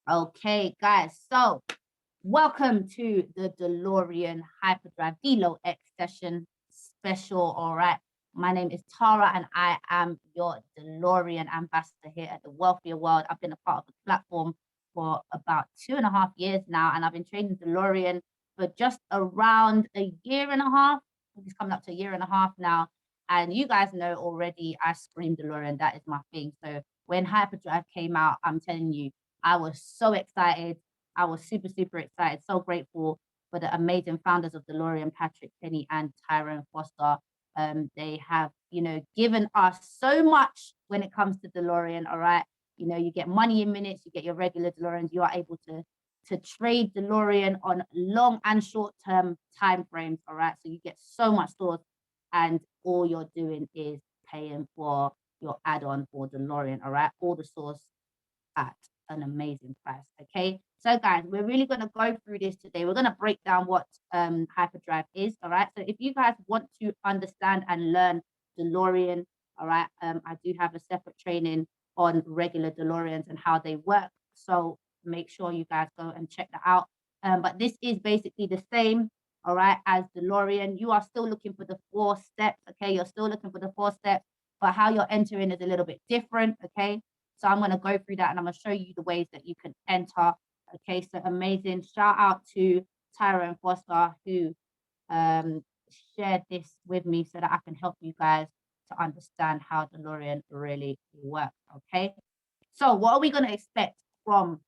Okay, guys, so welcome to the Delorean HyperDrive Delo X session special. All right, my name is Tara and I am your Delorean ambassador here at the Wealthier World. I've been a part of the platform for about 2.5 years now, and I've been training Delorean for just around a year and a half. It's coming up to a year and a half now. And you guys know already, I scream Delorean. That is my thing. So when HyperDrive came out, I'm telling you, I was so excited. I was super, super excited. So grateful for the amazing founders of Delorean, Patrick Kenney and Tyrone Foster. They have, given us so much when it comes to Delorean. All right. You get money in minutes, you get your regular DeLoreans, you are able to trade Delorean on long and short-term time frames. All right. So you get so much stores, and all you're doing is paying for your add-on for Delorean. All right. All the stores at an amazing price. Okay, so guys, we're really going to go through this today. We're going to break down what HyperDrive is. All right, so if you guys want to understand and learn DeLorean, all right, I do have a separate training on regular DeLoreans and how they work, so make sure you guys go and check that out. But this is basically the same, all right, as DeLorean. You are still looking for the 4 steps. Okay, you're still looking for the 4 steps, but how you're entering is a little bit different. Okay, so I'm going to go through that and I'm going to show you the ways that you can enter. Okay, so amazing. Shout out to Tyrone Foster who shared this with me so that I can help you guys to understand how DeLorean really works. Okay, so what are we going to expect from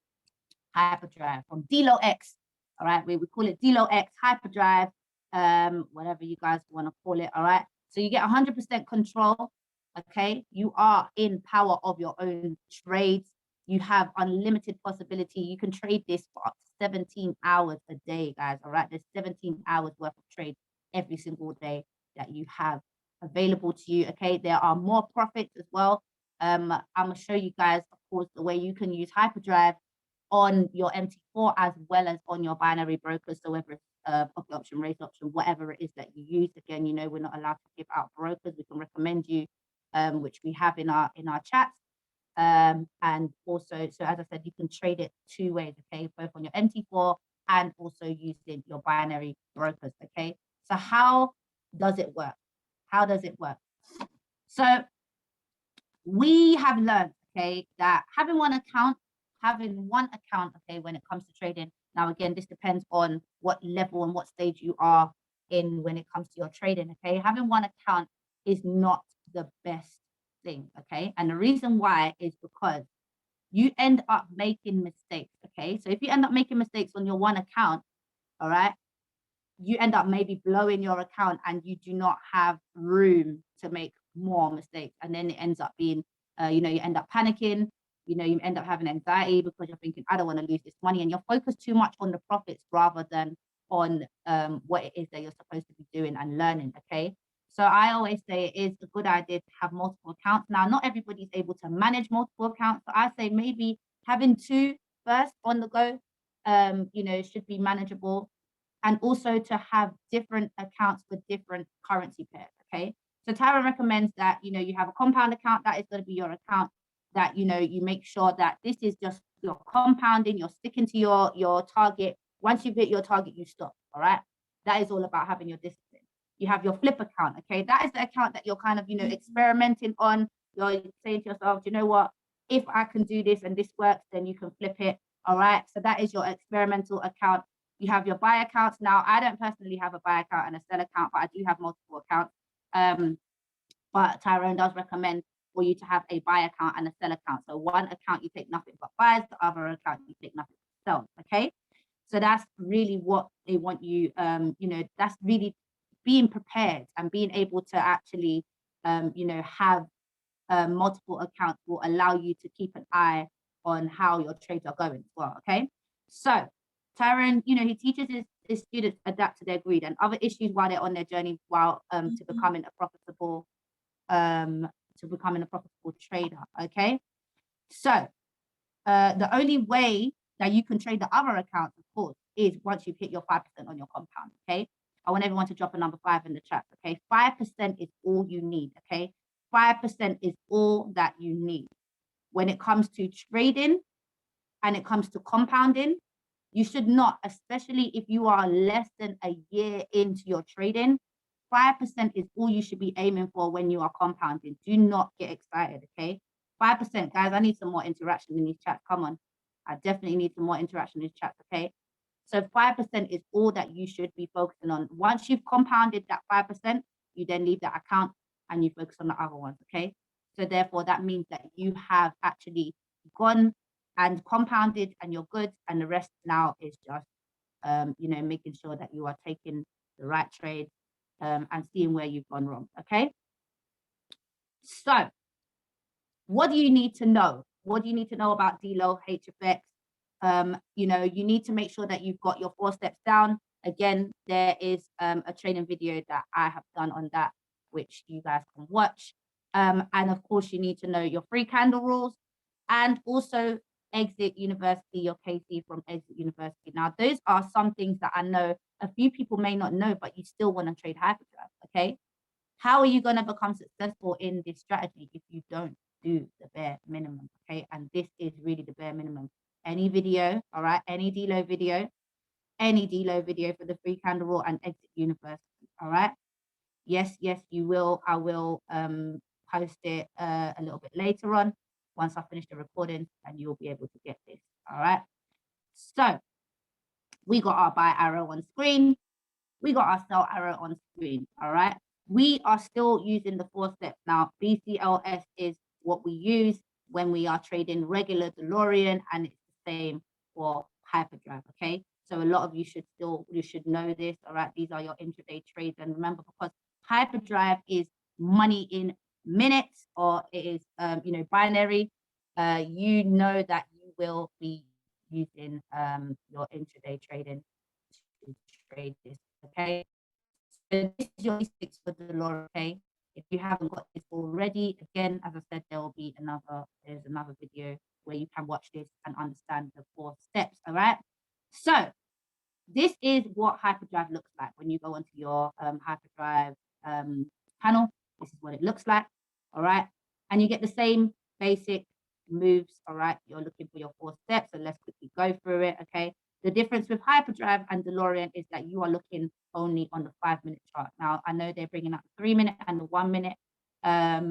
HyperDrive, from Delo X? All right, we call it Delo X, HyperDrive, whatever you guys want to call it. All right, so you get 100% control. Okay, you are in power of your own trades. You have unlimited possibility. You can trade this for up to 17 hours a day, guys. All right, there's 17 hours worth of trade every single day that you have available to you. Okay, there are more profits as well. I'm gonna show you guys, of course, the way you can use HyperDrive on your MT4 as well as on your binary brokers. So whether it's pocket option, race option, whatever it is that you use. Again, we're not allowed to give out brokers. We can recommend you, which we have in our chats. And also, so as I said, you can trade it 2 ways, okay, both on your MT4 and also using your binary brokers. Okay, so how does it work? How does it work? So we have learned, okay, that having one account, okay, when it comes to trading. Now, again, this depends on what level and what stage you are in when it comes to your trading. Okay, having one account is not the best thing. Okay, and the reason why is because you end up making mistakes. Okay, so if you end up making mistakes on your one account, all right, you end up maybe blowing your account and you do not have room to make more mistakes, and then it ends up being you end up panicking. You end up having anxiety because you're thinking, I don't want to lose this money, and you're focused too much on the profits rather than on what it is that you're supposed to be doing and learning. Okay, so I always say it is a good idea to have multiple accounts. Now, not everybody's able to manage multiple accounts, so I say maybe having 2 first on the go should be manageable, and also to have different accounts for different currency pairs. Okay, so Tara recommends that you have a compound account. That is going to be your account that you make sure that this is just your compounding, you're sticking to your target. Once you've hit your target, you stop. All right, that is all about having your discipline. You have your flip account. Okay, that is the account that you're kind of experimenting on. You're saying to yourself, you know what, if I can do this and this works, then you can flip it. All right, so that is your experimental account. You have your buy accounts. Now, I don't personally have a buy account and a sell account, but I do have multiple accounts. But Tyrone does recommend for you to have a buy account and a sell account. So one account you take nothing but buys, the other account you take nothing but sells. Okay, so that's really what they want you. That's really being prepared and being able to actually, have multiple accounts will allow you to keep an eye on how your trades are going as well. Okay, so Tyrone, he teaches his students adapt to their greed and other issues while they're on their journey while to becoming a profitable trader. Okay, so the only way that you can trade the other accounts, of course, is once you've hit your 5% on your compound. Okay, I want everyone to drop a number 5 in the chat. Okay, 5% is all you need. Okay, 5% is all that you need when it comes to trading. and it comes to compounding, you should not, especially if you are less than a year into your trading. 5% is all you should be aiming for when you are compounding. Do not get excited, okay? 5%, guys, I need some more interaction in these chats. Come on. I definitely need some more interaction in these chats, okay? So 5% is all that you should be focusing on. Once you've compounded that 5%, you then leave that account and you focus on the other ones, okay? So therefore, that means that you have actually gone and compounded and you're good, and the rest now is just, making sure that you are taking the right trade and seeing where you've gone wrong, okay? So what do you need to know? What do you need to know about Delo, HFX? You need to make sure that you've got your 4 steps down. Again, there is a training video that I have done on that, which you guys can watch. And of course, you need to know your free candle rules and also exit university, your KC from exit university. Now, those are some things that I know a few people may not know, but you still want to trade HyperDrive, okay? How are you going to become successful in this strategy if you don't do the bare minimum, okay? And this is really the bare minimum. Any video, all right, any Delo video for the free candle rule and exit university, all right? Yes, you will. I will post it a little bit later on once I finish the recording, and you'll be able to get this, all right? So we got our buy arrow on screen. We got our sell arrow on screen, all right? We are still using the 4 steps. Now, BCLS is what we use when we are trading regular Delorean, and it's the same for HyperDrive, okay? So a lot of you should know this, all right? These are your intraday trades. And remember, because HyperDrive is money in minutes, or it is, binary, you know that you will be using your intraday trading to trade this, okay? So this is your basics for Delorean, okay? If you haven't got this already, again, as I said, there's another video where you can watch this and understand the 4 steps, all right? So this is what HyperDrive looks like when you go onto your HyperDrive panel. This is what it looks like, all right? And you get the same basic moves, all right? You're looking for your 4 steps, so let's quickly go through it, okay? The difference with HyperDrive and Delorean is that you are looking only on the 5-minute chart. Now, I know they're bringing up the 3-minute and the 1-minute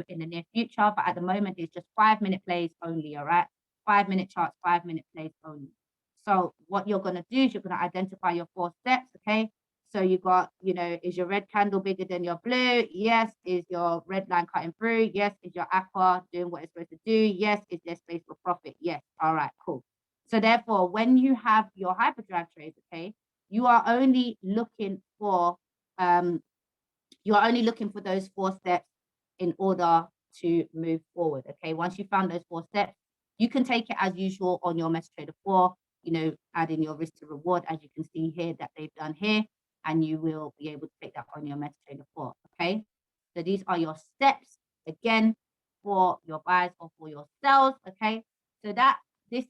in the near future, but at the moment, it's just 5-minute plays only, all right? 5-minute charts, 5-minute plays only. So what you're going to do is you're going to identify your 4 steps, okay? So you got, is your red candle bigger than your blue? Yes. Is your red line cutting through? Yes. Is your aqua doing what it's supposed to do? Yes. Is there space for profit? Yes. All right, cool. So therefore, when you have your HyperDrive trades, okay, you are only looking for those 4 steps in order to move forward, okay? Once you found those 4 steps, you can take it as usual on your MetaTrader 4, add in your risk to reward, as you can see here that they've done here, and you will be able to take that on your MetaTrader 4, okay? So these are your steps, again, for your buys or for your sells, okay? So this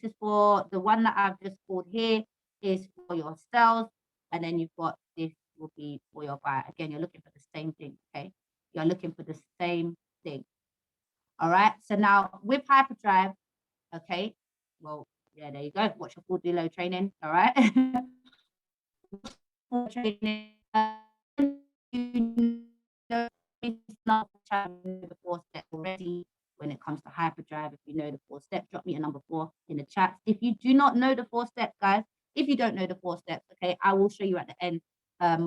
is for the one that I've just called here is for your sells, and then you've got this will be for your buy. Again, you're looking for the same thing, okay? You're looking for the same thing. All right, so now with HyperDrive, okay, well, yeah, there you go. Watch your full Delo training, all right? Full training, it's not the 4 steps already when it comes to HyperDrive. If you know the 4 steps, drop me a number 4 in the chat. If you do not know the 4 steps, guys, if you don't know the 4 steps, okay, I will show you at the end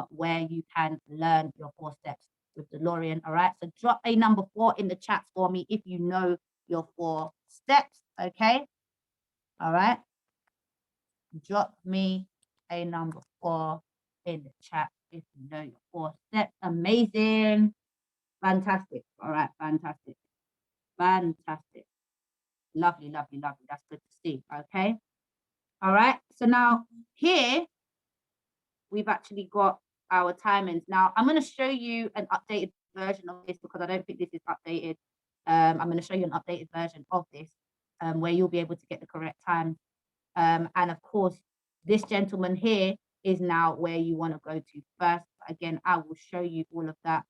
where you can learn your 4 steps with Delorean, all right? So drop a number 4 in the chat for me if you know your 4 steps, okay? All right? Drop me a number 4 in the chat if you know your 4 steps. Amazing. Fantastic. All right, fantastic. Fantastic. Lovely, lovely, lovely. That's good to see, okay? All right, so now here, we've actually got our timings. Now, I'm going to show you an updated version of this because I don't think this is updated. I'm going to show you an updated version of this where you'll be able to get the correct time. And of course, this gentleman here is now where you want to go to first. Again, I will show you all of that.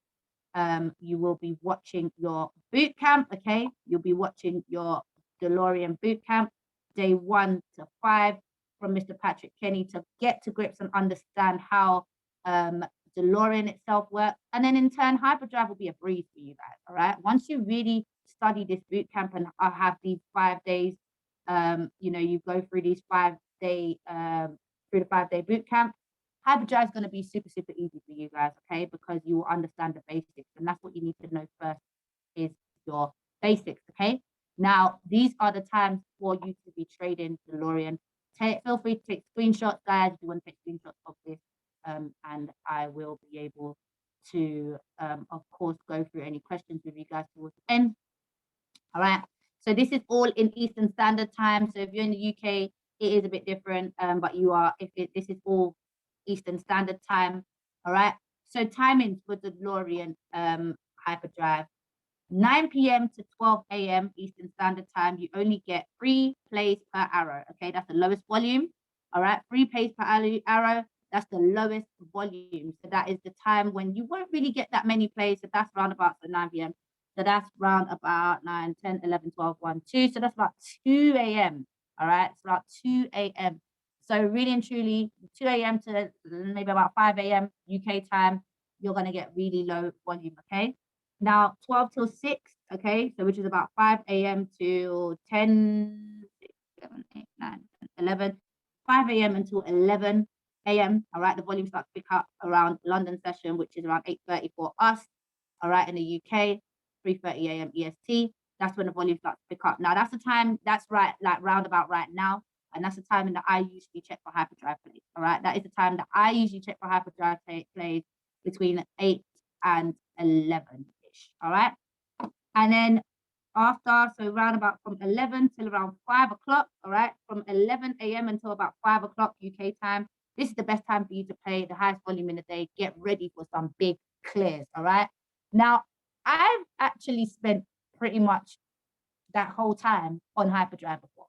You will be watching your boot camp, okay? You'll be watching your Delorean boot camp. day 1 to 5 from Mr. Patrick Kenney to get to grips and understand how Delorean itself works. And then in turn, HyperDrive will be a breeze for you guys, all right? Once you really study this boot camp and have these 5 days, you go through these 5-day, through the 5-day boot camp, HyperDrive is going to be super, super easy for you guys, okay? Because you will understand the basics, and that's what you need to know first is your basics, okay? Now, these are the times for you to be trading Delorean. Feel free to take screenshots, guys, if you want to take screenshots of this, and I will be able to, of course, go through any questions with you guys towards the end. All right. So this is all in Eastern Standard Time. So if you're in the UK, it is a bit different, but this is all Eastern Standard Time. All right. So timings for the DeLorean HyperDrive. 9 p.m. to 12 a.m. Eastern Standard Time, you only get 3 plays per arrow. Okay, that's the lowest volume. All right, 3 plays per arrow. That's the lowest volume. So that is the time when you won't really get that many plays. So that's round about 9 p.m. So that's round about 9, 10, 11, 12, 1, 2. So that's about 2 a.m. All right, it's about 2 a.m. So really and truly, 2 a.m. to maybe about 5 a.m. UK time, you're going to get really low volume, okay? Now, 12 till 6, okay, so which is about 5 a.m. to 10, 6, 7, 8, 9, 10, 11, 5 a.m. until 11 a.m., all right, the volume starts to pick up around London session, which is around 8:30 for us, all right, in the UK, 3:30 a.m. EST, that's when the volume starts to pick up. Now, that's the time, that's right, like round about right now, and that's the time that I usually check for HyperDrive plays, all right, that is the time that I usually check for HyperDrive plays between 8 and 11. All right, and then after, so around about from 11 till around 5 o'clock, all right, from 11 a.m. until about 5 o'clock UK time, this is the best time for you to play the highest volume in the day. Get ready for some big clears, all right? Now, I've actually spent pretty much that whole time on HyperDrive before,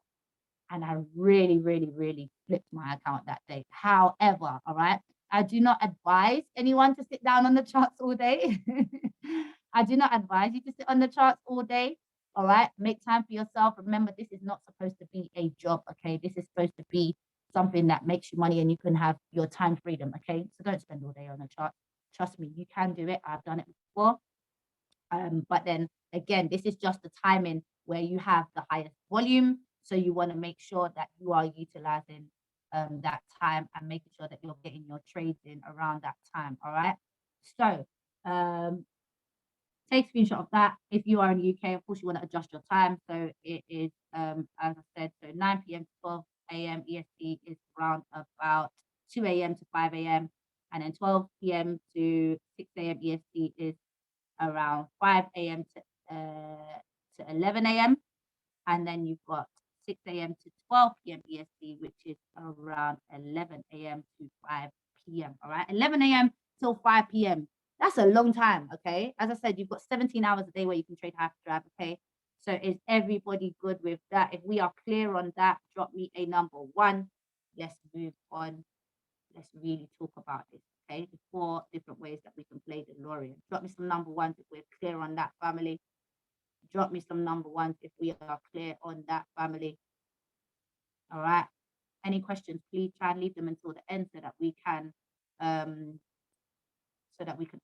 and I really, really, really flipped my account that day. However, all right, I do not advise anyone to sit down on the charts all day. I do not advise you to sit on the charts all day. All right, make time for yourself. Remember, this is not supposed to be a job, okay? This is supposed to be something that makes you money and you can have your time freedom, okay? So don't spend all day on the chart. Trust me, you can do it. I've done it before. But then again, this is just the timing where you have the highest volume. So you want to make sure that you are utilizing that time and making sure that you're getting your trades in around that time. All right. So take a screenshot of that. If you are in the UK, of course, you want to adjust your time. So it is, as I said, so 9 p.m. to 12 a.m. EST is around about 2 a.m. to 5 a.m. And then 12 p.m. to 6 a.m. EST is around 5 a.m. to 11 a.m. And then you've got 6 a.m. to 12 p.m. EST, which is around 11 a.m. to 5 p.m. All right, 11 a.m. till 5 p.m. That's a long time, okay? As I said, you've got 17 hours a day where you can trade HyperDrive, okay? So is everybody good with that? If we are clear on that, drop me a number 1. Let's move on. Let's really talk about this, okay? The 4 different ways that we can play the DeLorean. Drop me some number 1s if we're clear on that, family. Drop me some number 1s if we are clear on that, family. All right. Any questions, please try and leave them until the end so that we can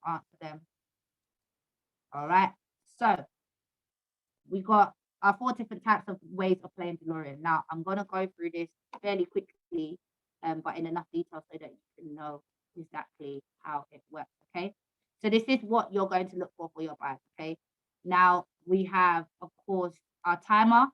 answer them. All right. So we got our 4 different types of ways of playing DeLorean. Now I'm gonna go through this fairly quickly, but in enough detail so that you can know exactly how it works. Okay. So this is what you're going to look for your buys. Okay. Now we have, of course, our timer.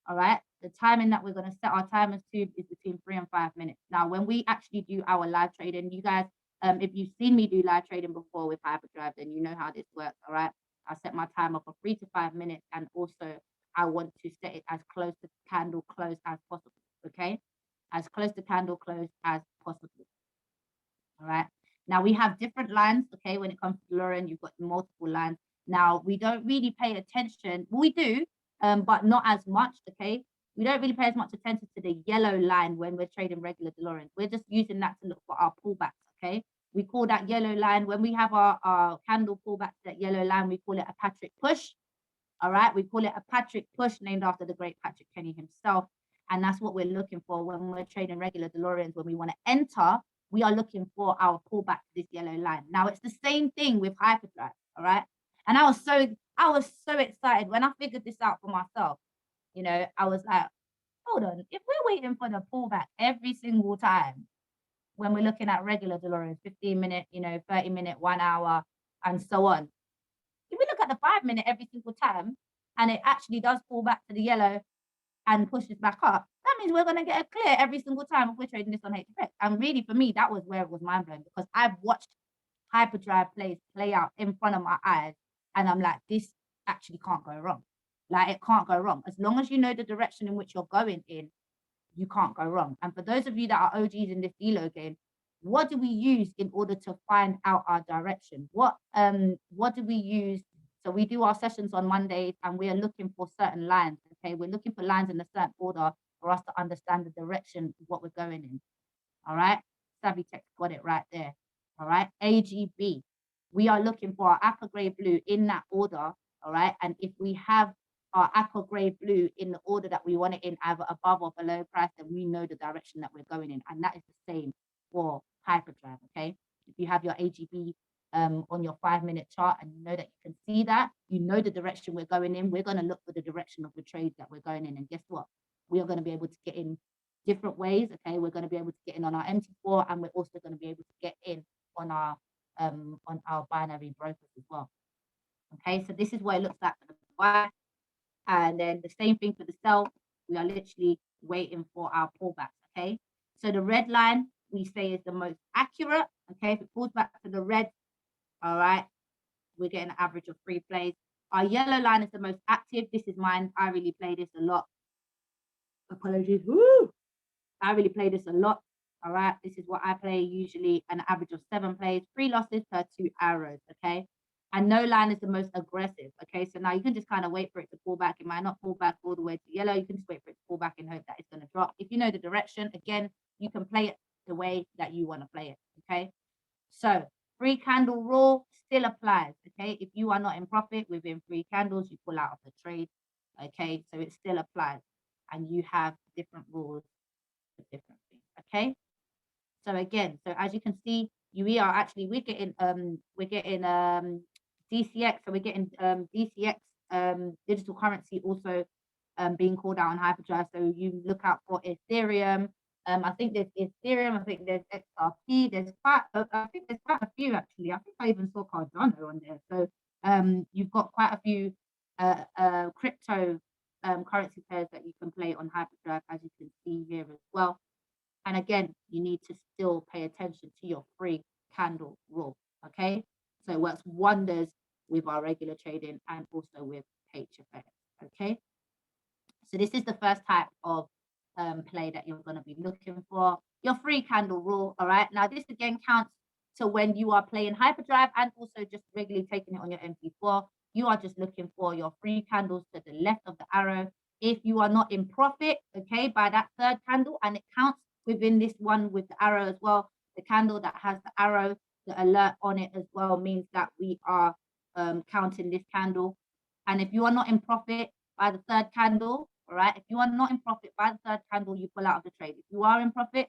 All right. The timing that we're going to set our timers to is between 3 and 5 minutes. Now, when we actually do our live trading, you guys, if you've seen me do live trading before with HyperDrive, then you know how this works. All right. I set my timer for 3 to 5 minutes, and also I want to set it as close to candle close as possible. Okay. As close to candle close as possible. All right. Now we have different lines. Okay. When it comes to DeLorean, you've got multiple lines. Now we don't really pay attention. We do, but not as much. Okay. We don't really pay as much attention to the yellow line when we're trading regular DeLoreans. We're just using that to look for our pullbacks. Okay. We call that yellow line when we have our candle pullback to that yellow line. We call it a Patrick push. All right. We call it a Patrick push, named after the great Patrick Kenney himself. And that's what we're looking for when we're trading regular Deloreans. When we want to enter, we are looking for our pullback to this yellow line. Now it's the same thing with HyperDrive, all right? And I was so excited when I figured this out for myself. You know, I was like, hold on, if we're waiting for the pullback every single time, when we're looking at regular Deloreans, 15-minute, 30-minute, 1 hour, and so on. If we look at the 5-minute every single time, and it actually does pull back to the yellow and pushes back up, that means we're going to get a clear every single time if we're trading this on HyperDrive. And really, for me, that was where it was mind blowing, because I've watched HyperDrive plays play out in front of my eyes, and I'm like, this actually can't go wrong. Like, it can't go wrong. As long as you know the direction in which you're going in, you can't go wrong. And for those of you that are OGs in this Delo game, what do we use in order to find out our direction? What do we use? So we do our sessions on Mondays, and we are looking for certain lines. Okay, we're looking for lines in a certain order for us to understand the direction of what we're going in. All right, Savvy Tech got it right there. All right, AGB. We are looking for our aqua gray blue in that order. All right, and if we have our aqua gray blue in the order that we want it in, either above or below price, then we know the direction that we're going in. And that is the same for HyperDrive. Okay, if you have your AGB on your 5-minute chart, and you know that you can see that, you know the direction we're going in, we're going to look for the direction of the trades that we're going in. And guess what? We are going to be able to get in different ways. Okay, we're going to be able to get in on our MT4, and we're also going to be able to get in on our binary brokers as well. Okay, so this is what it looks like for the buy. And then the same thing for the sell. We are literally waiting for our pullbacks. Okay, so the red line we say is the most accurate. Okay, if it pulls back to the red, all right, we're getting an average of 3 plays. Our yellow line is the most active. This is mine. I really play this a lot. Apologies. Woo! I really play this a lot. All right, this is what I play usually, an average of 7 plays, 3 losses per 2 arrows. Okay, and no line is the most aggressive. Okay, so now you can just kind of wait for it to pull back. It might not pull back all the way to yellow. You can just wait for it to pull back and hope that it's going to drop. If you know the direction, again, you can play it the way that you want to play it. Okay, so 3 candle rule still applies. Okay, if you are not in profit within 3 candles, you pull out of the trade. Okay, so it still applies, and you have different rules for different things. Okay, so again, so as you can see, we're getting DCX, so we're getting DCX digital currency also being called out on HyperDrive. So you look out for Ethereum. I think there's Ethereum. I think there's XRP. I think there's quite a few actually. I think I even saw Cardano on there. So you've got quite a few crypto currency pairs that you can play on HyperDrive, as you can see here as well. And again, you need to still pay attention to your 3 candle rule. Okay, so it works wonders with our regular trading and also with HFX. Okay, so this is the first type of play that you're going to be looking for, your 3 candle rule. All right, now this again counts to when you are playing HyperDrive and also just regularly taking it on your MP4. You are just looking for your 3 candles to the left of the arrow. If you are not in profit, okay, by that 3rd candle, and it counts within this one with the arrow as well, the candle that has the arrow, the alert on it as well, means that we are counting this candle. And if you are not in profit by the 3rd candle, all right, if you are not in profit by the 3rd candle, you pull out of the trade. If you are in profit,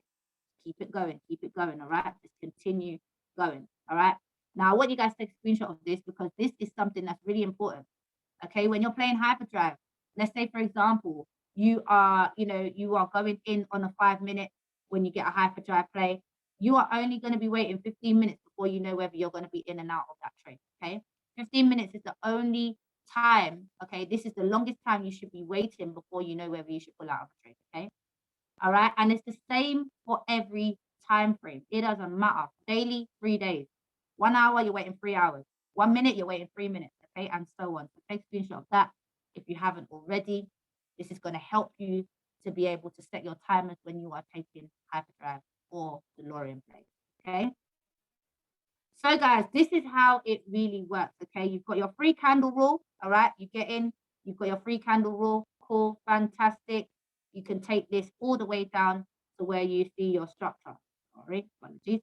keep it going, all right, just continue going. All right, now I want you guys to take a screenshot of this, because this is something that's really important. Okay, when you're playing HyperDrive, let's say for example, you are going in on a 5-minute. When you get a HyperDrive play, you are only going to be waiting 15 minutes before you know whether you're going to be in and out of that trade. Okay, 15 minutes is the only time. Okay, this is the longest time you should be waiting before you know whether you should pull out of a trade. Okay, all right, and it's the same for every time frame. It doesn't matter. Daily, 3 days. 1 hour, you're waiting 3 hours. 1 minute, you're waiting 3 minutes. Okay, and so on. So take a screenshot of that if you haven't already. This is going to help you to be able to set your timers when you are taking HyperDrive or Delorean plays. Okay, so guys, this is how it really works. Okay, you've got your 3 candle rule. All right, you get in, you've got your 3 candle rule. Cool, fantastic. You can take this all the way down to where you see your structure. Sorry, apologies.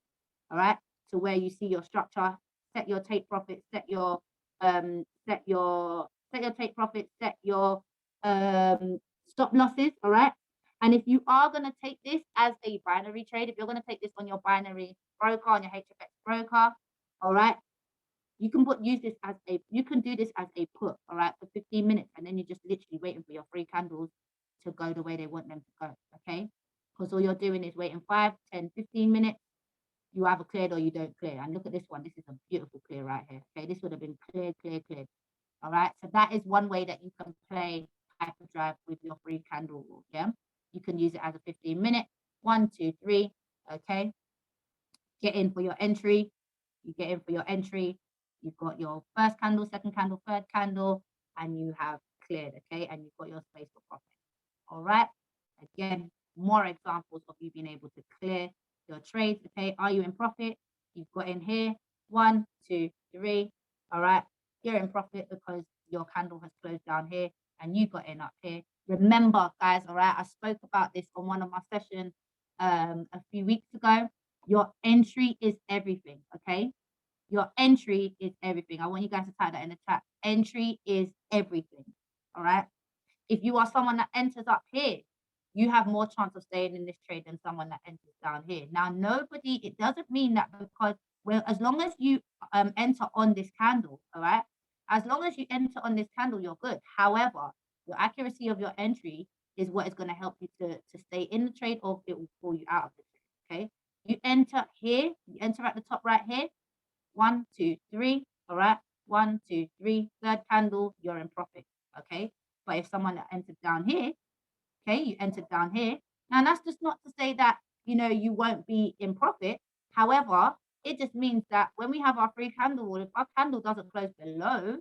All right, to where you see your structure. Set your take profit, set your take profit, set your stop losses. All right, And if you are going to take this as a binary trade, if you're going to take this on your binary broker, on your HFX broker, all right, you can use this as a, you can do this as a put, all right, for 15 minutes, and then you're just literally waiting for your free candles to go the way they want them to go, okay? Because all you're doing is waiting 5, 10, 15 minutes. You either cleared or you don't clear. And look at this one. This is a beautiful clear right here. Okay, this would have been cleared. All right. So that is one way that you can play HyperDrive with your free candle rule. Yeah. You can use it as a 15-minute. 1, 2, 3. Okay. Get in for your entry. You get in for your entry. You've got your first candle, second candle, third candle, and you have cleared. Okay. And you've got your space for profit. All right. Again, more examples of you being able to clear your trades. Okay, are you in profit? You've got in here 1, 2, 3. All right, you're in profit because your candle has closed down here and you got in up here. Remember, guys, all right, I spoke about this on one of my sessions a few weeks ago. Your entry is everything. Okay, your entry is everything. I want you guys to type that in the chat. Entry is everything. All right. If you are someone that enters up here, you have more chance of staying in this trade than someone that enters down here. Now, it doesn't mean that because, well, as long as you enter on this candle, all right, as long as you enter on this candle, you're good. However, your accuracy of your entry is what is going to help you to stay in the trade, or it will pull you out of the trade, okay? You enter here, you enter at the top right here, 1, 2, 3, all right, 1, 2, 3, third candle, you're in profit, okay? But if someone that entered down here, okay, you entered down here. Now, that's just not to say that, you won't be in profit. However, it just means that when we have our free candle rule, if our candle doesn't close below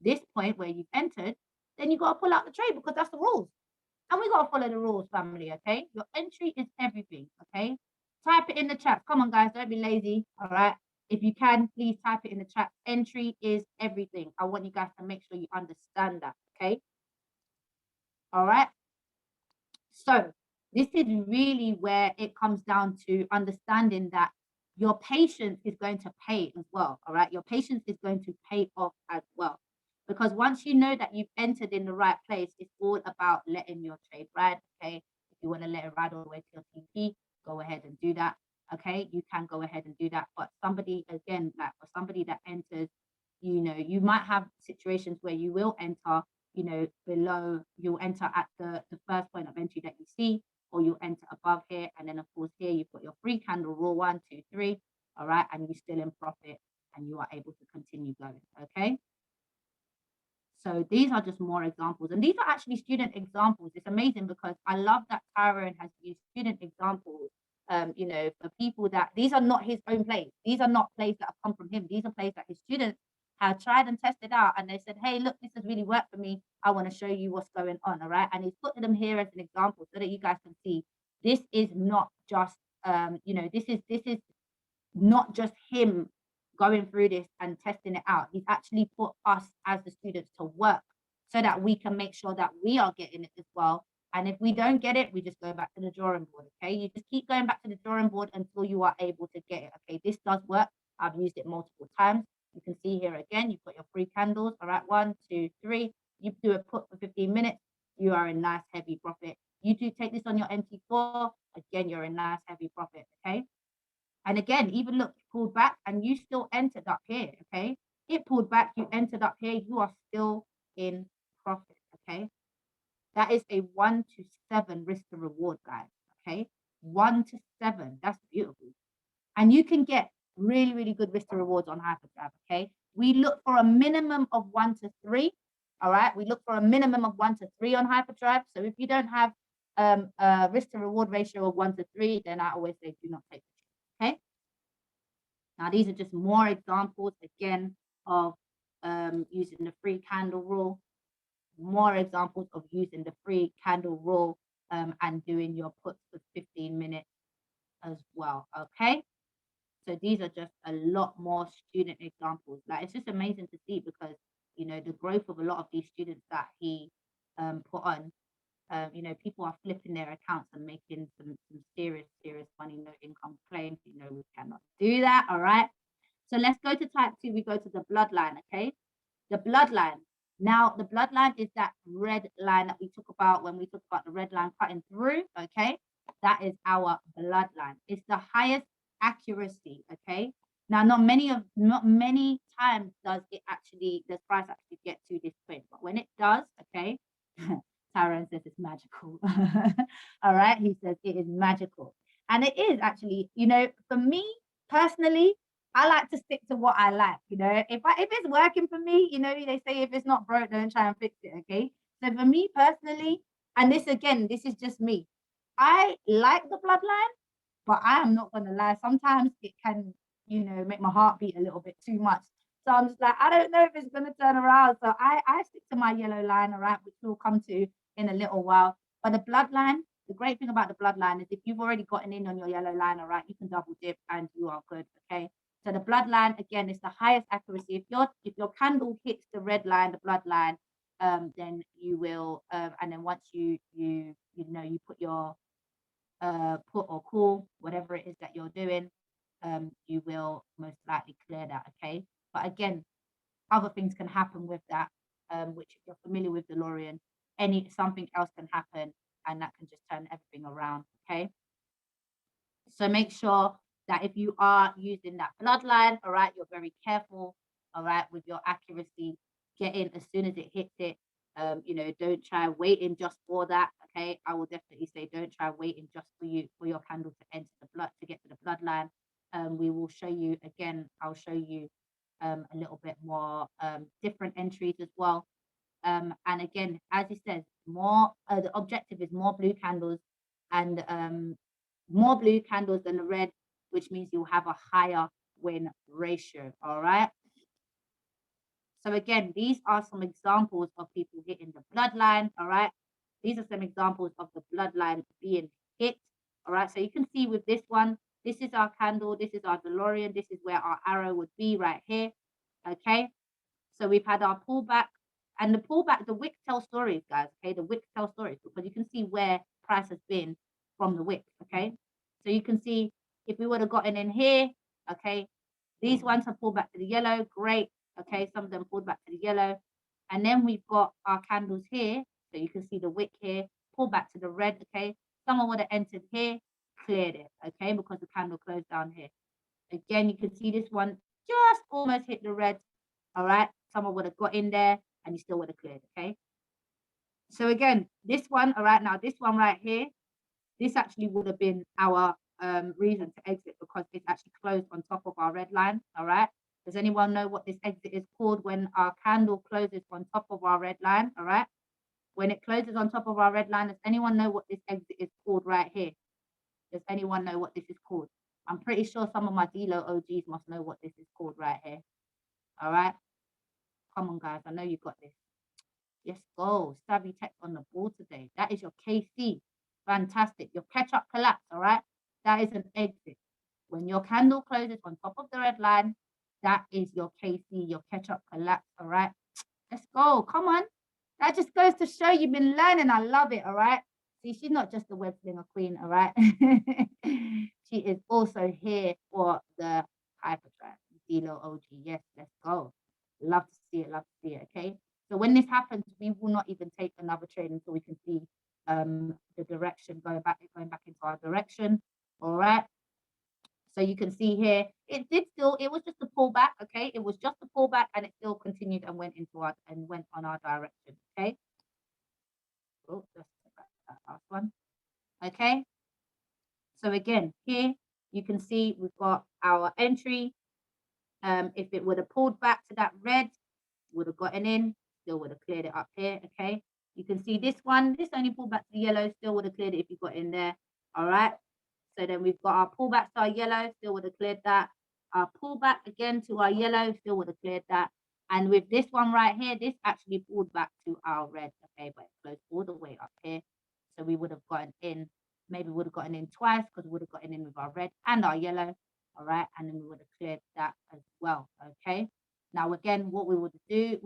this point where you've entered, then you got to pull out the trade because that's the rules. And we got to follow the rules, family, okay? Your entry is everything, okay? Type it in the chat. Come on, guys, don't be lazy, all right? If you can, please type it in the chat. Entry is everything. I want you guys to make sure you understand that, okay? All right. So this is really where it comes down to understanding that your patience is going to pay as well. All right. Your patience is going to pay off as well. Because once you know that you've entered in the right place, it's all about letting your trade ride. Okay. If you want to let it ride all the way to your TP, go ahead and do that. Okay. You can go ahead and do that. But somebody, again, like for somebody that enters, you might have situations where you will enter below, you'll enter at the first point of entry that you see, or you enter above here. And then of course here you've got your free candle rule, 1, 2, 3. All right. And you're still in profit and you are able to continue going. Okay. So these are just more examples. And these are actually student examples. It's amazing because I love that Tyrone has used student examples, for people that these are not his own plays. These are not plays that have come from him. These are plays that his students have tried and tested out. And they said, hey, look, this has really worked for me. I want to show you what's going on. All right. And he's put them here as an example so that you guys can see this is not just, this is not just him going through this and testing it out. He's actually put us as the students to work so that we can make sure that we are getting it as well. And if we don't get it, we just go back to the drawing board, okay? You just keep going back to the drawing board until you are able to get it, okay? This does work. I've used it multiple times. You can see here again, you've got your free candles, all right? 1, 2, 3. You do a put for 15 minutes, you are in nice heavy profit. You do take this on your MT4, again, you're in nice heavy profit, okay? And again, even look, pulled back and you still entered up here, okay? It pulled back, you entered up here, you are still in profit, okay? That is a 1 to 7 risk to reward, guys, okay? 1 to 7, that's beautiful. And you can get really, really good risk to rewards on HyperDrive, okay? We look for a minimum of 1 to 3, all right? We look for a minimum of 1 to 3 on HyperDrive. So if you don't have a risk to reward ratio of 1 to 3, then I always say do not take it. Okay. Now, these are just more examples, again, of using the free candle rule, more examples of using the free candle rule and doing your puts for 15 minutes as well. Okay. So these are just a lot more student examples. Like, it's just amazing to see because, the growth of a lot of these students that he put on. People are flipping their accounts and making some serious money, no income claims. We cannot do that. All right. So let's go to type 2. We go to the bloodline. Okay. The bloodline. Now, the bloodline is that red line that we talk about when we talk about the red line cutting through, okay? That is our bloodline. It's the highest accuracy, okay? Now, not many times does price actually get to this point, but when it does, okay, Tyrone says it's magical. All right, he says it is magical. And it is actually, for me personally, I like to stick to what I like, If it's working for me, they say if it's not broke, don't try and fix it, okay? So for me personally, and this is just me. I like the bloodline, but I am not gonna lie. Sometimes it can, make my heart beat a little bit too much. So I'm just like, I don't know if it's gonna turn around. So I stick to my yellow line, all right, which we'll come to in a little while. But the bloodline, the great thing about the bloodline is if you've already gotten in on your yellow line, all right, you can double dip and you are good, okay? So the bloodline, again, is the highest accuracy. If your candle hits the red line, the bloodline, then you will, and then once you put your put or call, whatever it is that you're doing, you will most likely clear that, okay? But again, other things can happen with that, which if you're familiar with Delorean, something else can happen and that can just turn everything around, okay? So make sure that if you are using that bloodline, all right, you're very careful, all right, with your accuracy. Get in as soon as it hits it. Don't try waiting just for that. Okay, I will definitely say don't try waiting just for your candle to enter the blood to get to the bloodline. We will show you again. I'll show you a little bit more different entries as well. And again, as it says, the objective is more blue candles and more blue candles than the red, which means you'll have a higher win ratio. All right. So again, these are some examples of people hitting the bloodline. All right. These are some examples of the bloodline being hit. All right. So you can see with this one, this is our candle. This is our Delorean. This is where our arrow would be right here. Okay. So we've had our pullback. And the pullback, the wick tells stories, guys. Okay. The wick tells stories because you can see where price has been from the wick. Okay. So you can see if we would have gotten in here, okay, these ones have pulled back to the yellow. Great. Okay. Some of them pulled back to the yellow. And then we've got our candles here. So you can see the wick here, pull back to the red. Okay. Someone would have entered here, cleared it. Okay. Because the candle closed down here. Again, you can see this one just almost hit the red. All right. Someone would have got in there and you still would have cleared. Okay. So again, this one, all right, now this one right here, this actually would have been our reason to exit because it's actually closed on top of our red line. All right. Does anyone know what this exit is called when our candle closes on top of our red line? All right. When it closes on top of our red line, does anyone know what this exit is called right here? Does anyone know what this is called? I'm pretty sure some of my Delo OGs must know what this is called right here. All right. Come on, guys. I know you got this. Yes, go. Savvy Tech on the ball today. That is your KC. Fantastic. Your catch-up collapse, all right? That is an exit. When your candle closes on top of the red line, that is your KC, your catch-up collapse, all right? Let's go. Come on. That just goes to show you've been learning. I love it, all right? See, she's not just a web slinger queen, all right? She is also here for the HyperDrive. Delo OG. Yes, let's go. Love to see it. Love to see it, okay? So when this happens, we will not even take another trade until we can see the direction going back into our direction. All right. So you can see here, it was just a pullback, okay? It was just a pullback and it still continued and went on our direction, okay? Oh, let's take that last one. Okay. So again, here you can see we've got our entry. If it would have pulled back to that red, would have gotten in, still would have cleared it up here, okay? You can see this one, this only pulled back to the yellow, still would have cleared it if you got in there, all right? So then we've got our pullback to our yellow, still would have cleared that. Our pullback again to our yellow, still would have cleared that. And with this one right here, this actually pulled back to our red, okay? But it closed all the way up here. So we would have gotten in, maybe would have gotten in twice because we would have gotten in with our red and our yellow, all right? And then we would have cleared that as well, okay? Now, again, what we would be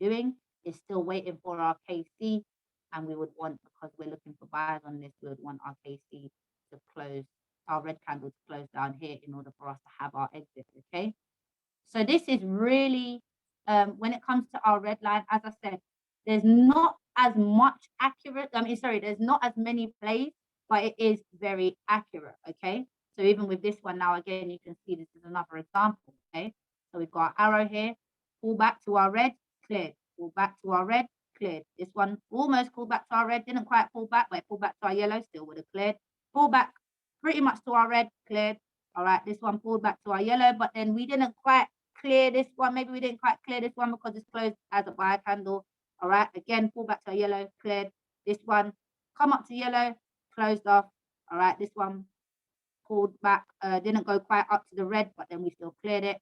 doing is still waiting for our KC, and we would want, because we're looking for buyers on this, we would want our KC to close, our red candle to close down here in order for us to have our exit, okay? So this is really when it comes to our red line, as I said, there's not as much accurate, there's not as many plays, but it is very accurate, okay? So even with this one now, again, you can see this is another example, okay? So we've got our arrow here, pull back to our red, cleared, pull back to our red, cleared. This one almost pulled back to our red, didn't quite pull back, but it pulled back to our yellow, still would have cleared. Pull back pretty much to our red, cleared. All right, this one pulled back to our yellow, but then we didn't quite clear this one. Maybe we didn't quite clear this one because it's closed as a buy candle. All right, again, pull back to our yellow, cleared. This one, come up to yellow, closed off. All right, this one pulled back, didn't go quite up to the red, but then we still cleared it.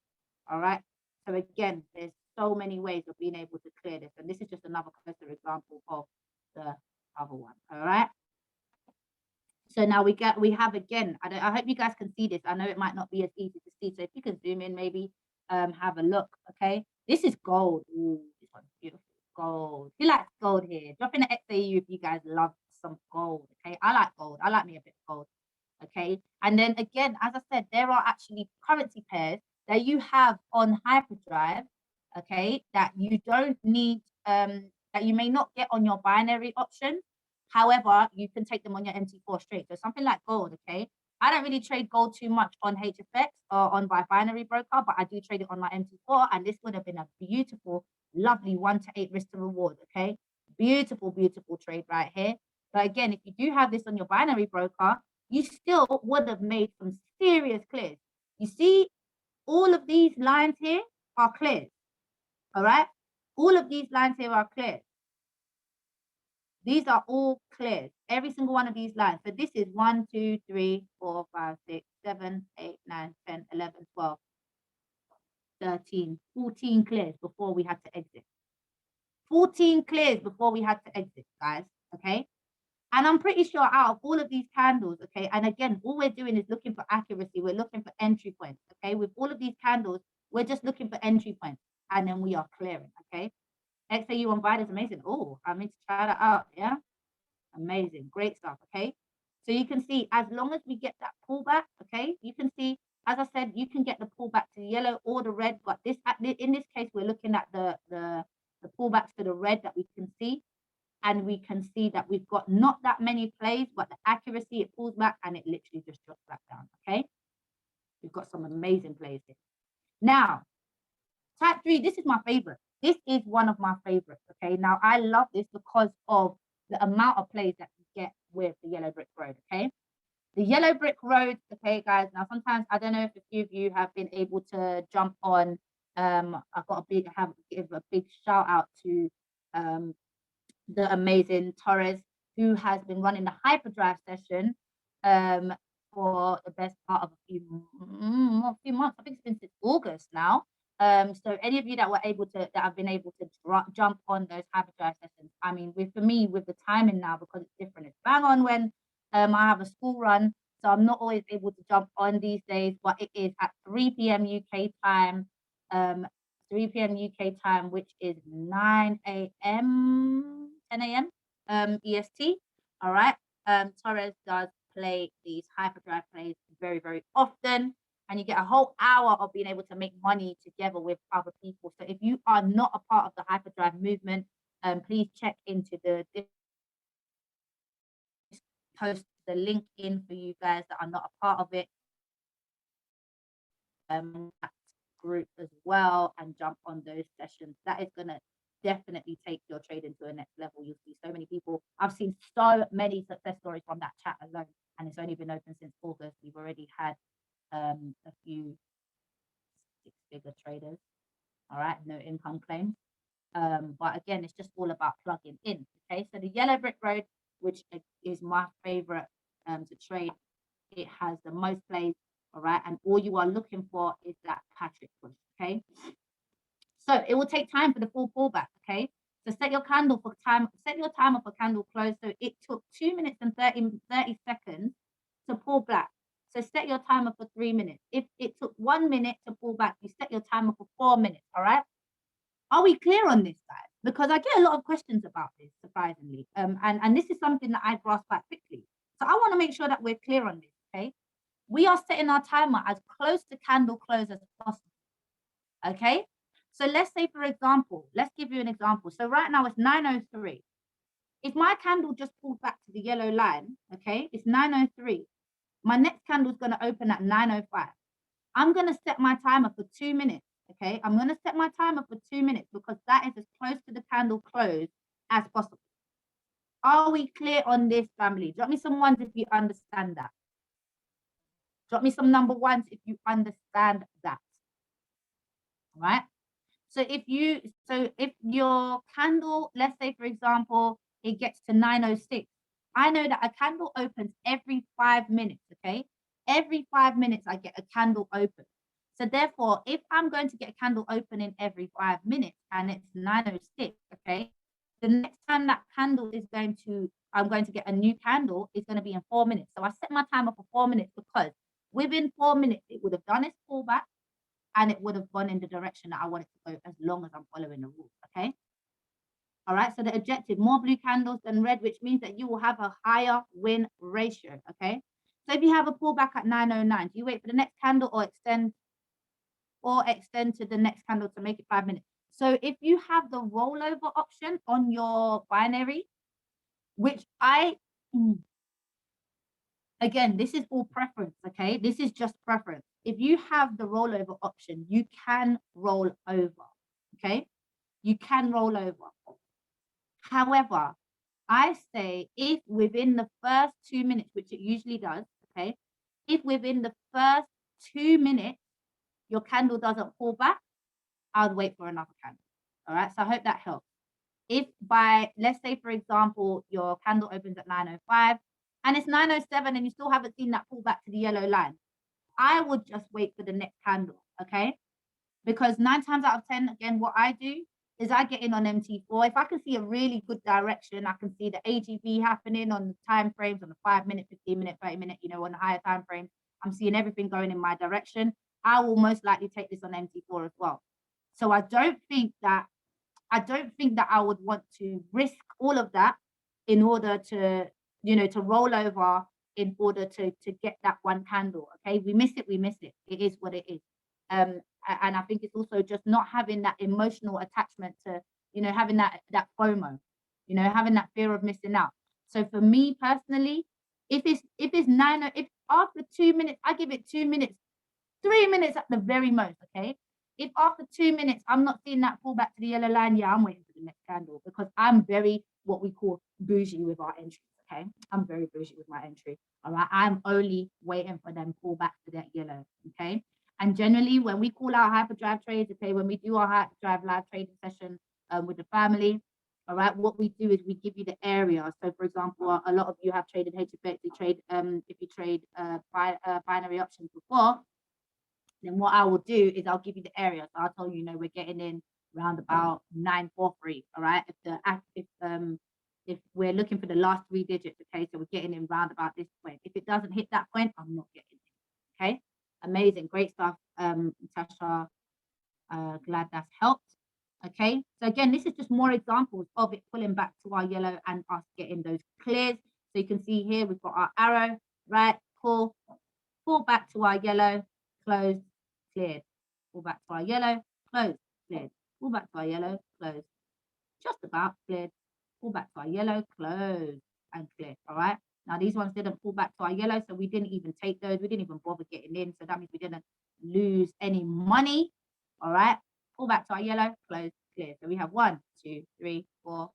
All right, so again, there's so many ways of being able to clear this, and this is just another closer example of the other one. All right, so now we have again, I hope you guys can see this. I know it might not be as easy to see, so if you can zoom in, maybe have a look. Okay, this is gold. Ooh, this one's beautiful. Gold. Who likes gold here? Drop in the XAU if you guys love some gold. Okay, I like gold. I like me a bit of gold. Okay, and then again, as I said, there are actually currency pairs that you have on HyperDrive, okay, that you don't need, that you may not get on your binary option. However, you can take them on your MT4 straight. So something like gold, okay. I don't really trade gold too much on HFX or on my binary broker, but I do trade it on my MT4, and this would have been a beautiful, lovely 1 to 8 risk to reward, okay. Beautiful, beautiful trade right here. But again, if you do have this on your binary broker, you still would have made some serious clears. You see, all of these lines here are cleared. All right, all of these lines here are cleared. These are all cleared, every single one of these lines. So this is 1, 2, 3, 4, 5, 6, 7, 8, 9, 10, 11, 12, 13, 14 clears before we had to exit. 14 clears before we had to exit, guys, okay? And I'm pretty sure out of all of these candles, okay, and again, all we're doing is looking for accuracy. We're looking for entry points, okay? With all of these candles, we're just looking for entry points, and then we are clearing, okay? XAU on Vide is amazing. Oh, I need to try that out, yeah? Amazing, great stuff, okay? So you can see, as long as we get that pullback, okay, you can see, as I said, you can get the pullback to the yellow or the red, but this, in this case, we're looking at the pullbacks to the red that we can see. And we can see that we've got not that many plays, but the accuracy, it pulls back and it literally just drops back down, okay? We've got some amazing plays here. Now, type 3, this is my favorite. This is one of my favorites, okay? Now, I love this because of the amount of plays that you get with the yellow brick road, okay? The yellow brick road, okay, guys, now sometimes, I don't know if a few of you have been able to jump on, I've got give a big shout out to the amazing Torres, who has been running the HyperDrive session for the best part of a few months. I think it's been since August now. So any of you that were able to, that have been able to jump on those HyperDrive sessions, I mean, for me, with the timing now, because it's different, it's bang on when I have a school run, so I'm not always able to jump on these days, but it is at 3 p.m. UK time, 3 p.m. UK time, which is 9 a.m., 10 a.m. EST. All right. Torres does play these HyperDrive plays very, very often, and you get a whole hour of being able to make money together with other people. So if you are not a part of the HyperDrive movement, please check into the post the link in for you guys that are not a part of it. Group as well, and jump on those sessions. That is going to definitely take your trading to a next level. You'll see so many people. I've seen so many success stories from that chat alone, and it's only been open since August. We've already had a few 6-figure traders. All right, no income claims. But again, it's just all about plugging in. Okay, so the yellow brick road, which is my favorite to trade, it has the most plays. All right, and all you are looking for is that Patrick push. Okay, so it will take time for the full pullback. Okay, so set your candle for time, set your timer for candle close. So it took 2 minutes and 30 seconds to pull back. So set your timer for 3 minutes. If it took 1 minute to pull back, you set your timer for 4 minutes. All right, are we clear on this, guys? Because I get a lot of questions about this, surprisingly, and this is something that I grasp quite quickly. So I want to make sure that we're clear on this. Okay. We are setting our timer as close to candle close as possible, okay? So let's say, for example, let's give you an example. So right now it's 9:03. If my candle just pulled back to the yellow line, okay, it's 9:03. My next candle is going to open at 9:05. I'm going to set my timer for 2 minutes, okay? I'm going to set my timer for 2 minutes because that is as close to the candle close as possible. Are we clear on this, family? Drop me some ones if you understand that. Drop me some number ones if you understand that. All right? So if your candle, let's say, for example, it gets to 9:06, I know that a candle opens every 5 minutes, okay? Every 5 minutes, I get a candle open. So therefore, if I'm going to get a candle opening every 5 minutes and it's 9:06, okay, the next time that candle is I'm going to get a new candle is going to be in 4 minutes. So I set my timer for 4 minutes because within 4 minutes, it would have done its pullback and it would have gone in the direction that I want it to go as long as I'm following the rules, okay? All right, so the objective, more blue candles than red, which means that you will have a higher win ratio, okay? So if you have a pullback at 9:09, do you wait for the next candle or extend to the next candle to make it 5 minutes? So if you have the rollover option on your binary, which again, this is all preference, okay? This is just preference. If you have the rollover option, you can roll over, okay? You can roll over. However, I say if within the first 2 minutes, which it usually does, okay? If within the first 2 minutes, your candle doesn't pull back, I would wait for another candle, all right? So I hope that helps. If let's say, for example, your candle opens at 9:05 and it's 9:07 and you still haven't seen that pull back to the yellow line, I would just wait for the next candle, okay? Because 9 times out of 10, again, what I do is I get in on MT4. If I can see a really good direction, I can see the AGV happening on the time frames, on the 5 minute, 15 minute, 30 minute, on the higher time frames. I'm seeing everything going in my direction. I will most likely take this on MT4 as well. So I don't think that I would want to risk all of that in order to, to roll over in order to get that one candle. Okay, we miss it. It is what it is. And I think it's also just not having that emotional attachment to, having that FOMO, having that fear of missing out. So for me personally, if after 2 minutes, I give it 2 minutes, 3 minutes at the very most, okay? If after 2 minutes, I'm not seeing that pull back to the yellow line, yeah, I'm waiting for the next candle because I'm very, what we call bougie with our entries, okay? I'm very bougie with my entry, all right? I'm only waiting for them pull back to that yellow, okay? And generally, when we call our HyperDrive trades, okay, when we do our HyperDrive live trading session with the family, all right, what we do is we give you the area. So, for example, a lot of you have traded HFX, if you trade binary options before, then what I will do is I'll give you the area. So I'll tell you, we're getting in round about 943. All right. If we're looking for the last 3 digits, okay, so we're getting in round about this point. If it doesn't hit that point, I'm not getting in. Okay. Amazing, great stuff, Natasha. Glad that's helped. Okay. So again, this is just more examples of it pulling back to our yellow and us getting those clears. So you can see here we've got our arrow, right? Pull back to our yellow, close, cleared. Pull back to our yellow, close, cleared. Pull back to our yellow, close. Just about cleared. Pull back to our yellow, close, and clear. All right. Now these ones didn't pull back to our yellow, so we didn't even take those. We didn't even bother getting in. So that means we didn't lose any money. All right. Pull back to our yellow, close, clear. So we have 1, 2, 3, 4,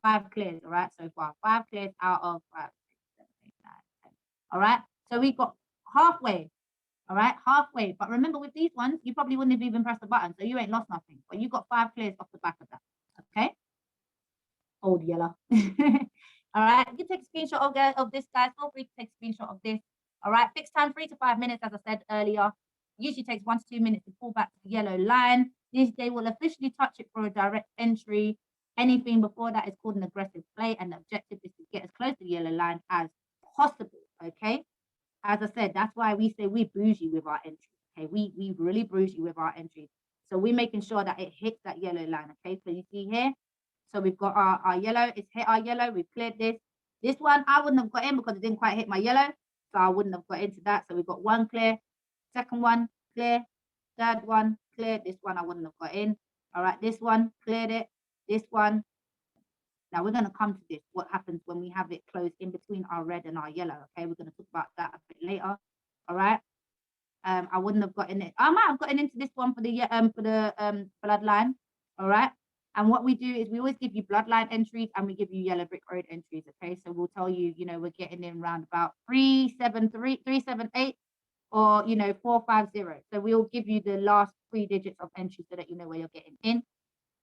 5 clears. All right. So far, 5 clears out of 5, 6, 7, 8, 9, 10. All right. So we got halfway. All right, halfway. But remember, with these ones, you probably wouldn't have even pressed the button, so you ain't lost nothing. But you got 5 clears off the back of that. Okay. Old yellow. All right. You can take a screenshot of this, guys. Feel free to take a screenshot of this. All right. Fixed time 3 to 5 minutes, as I said earlier. Usually takes 1 to 2 minutes to pull back to the yellow line. They will officially touch it for a direct entry. Anything before that is called an aggressive play, and the objective is to get as close to the yellow line as possible. Okay. As I said, that's why we say we're bougie with our entries. Okay, we really bougie with our entries. So we're making sure that it hits that yellow line. Okay, so you see here. So we've got our yellow. It's hit our yellow. We've cleared this. This one I wouldn't have got in because it didn't quite hit my yellow. So I wouldn't have got into that. So we've got 1 clear, second one clear, third one clear. This one I wouldn't have got in. All right, this one, cleared it. This one. Now we're going to come to this, what happens when we have it closed in between our red and our yellow. Okay, we're going to talk about that a bit later. All right. I wouldn't have gotten it. I might have gotten into this one for the bloodline. All right. And what we do is we always give you bloodline entries and we give you yellow brick road entries. Okay. So we'll tell you, we're getting in around about 373, 378, or 450. So we'll give you the last 3 digits of entry so that you know where you're getting in.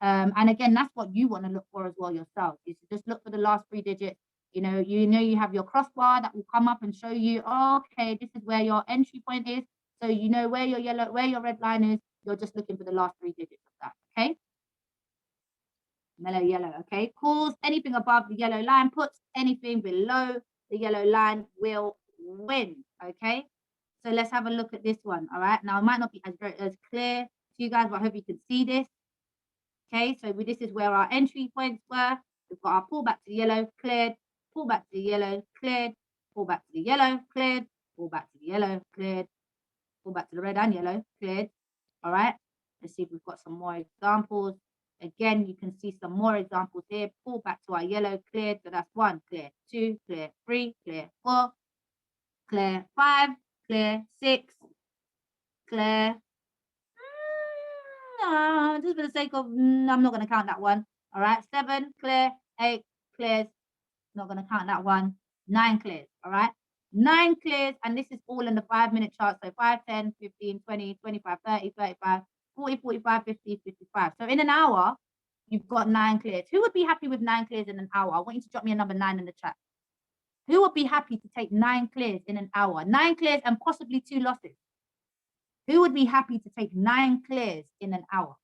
And again, that's what you want to look for as well yourself. Is just look for the last 3 digits. You have your crossbar that will come up and show you, oh, okay, this is where your entry point is. So you know where your red line is. You're just looking for the last 3 digits of that. Okay. Mellow yellow. Okay. Calls anything above the yellow line, puts anything below the yellow line will win. Okay. So let's have a look at this one. All right. Now it might not be as clear to you guys, but I hope you can see this. Okay, so this is where our entry points were. We've got our pull back to the yellow, cleared, pull back to the yellow, cleared, pull back to the yellow, cleared, pull back to the yellow, cleared, pull back to the red and yellow, cleared. All right, let's see if we've got some more examples. Again, you can see some more examples here. Pull back to our yellow, cleared. So that's 1, clear, 2, clear, 3, clear, 4, clear, 5, clear, 6, clear. Just for the sake of, I'm not going to count that one. All right, 7, clear, 8, clears. Not going to count that one. 9 clears. All right, 9 clears. And this is all in the 5-minute chart. So 5, 10, 15, 20, 25, 30, 35, 40, 45, 50, 55. So in an hour, you've got 9 clears. Who would be happy with 9 clears in an hour? I want you to drop me a number 9 in the chat. Who would be happy to take 9 clears in an hour? 9 clears and possibly 2 losses. Who would be happy to take 9 clears in an hour?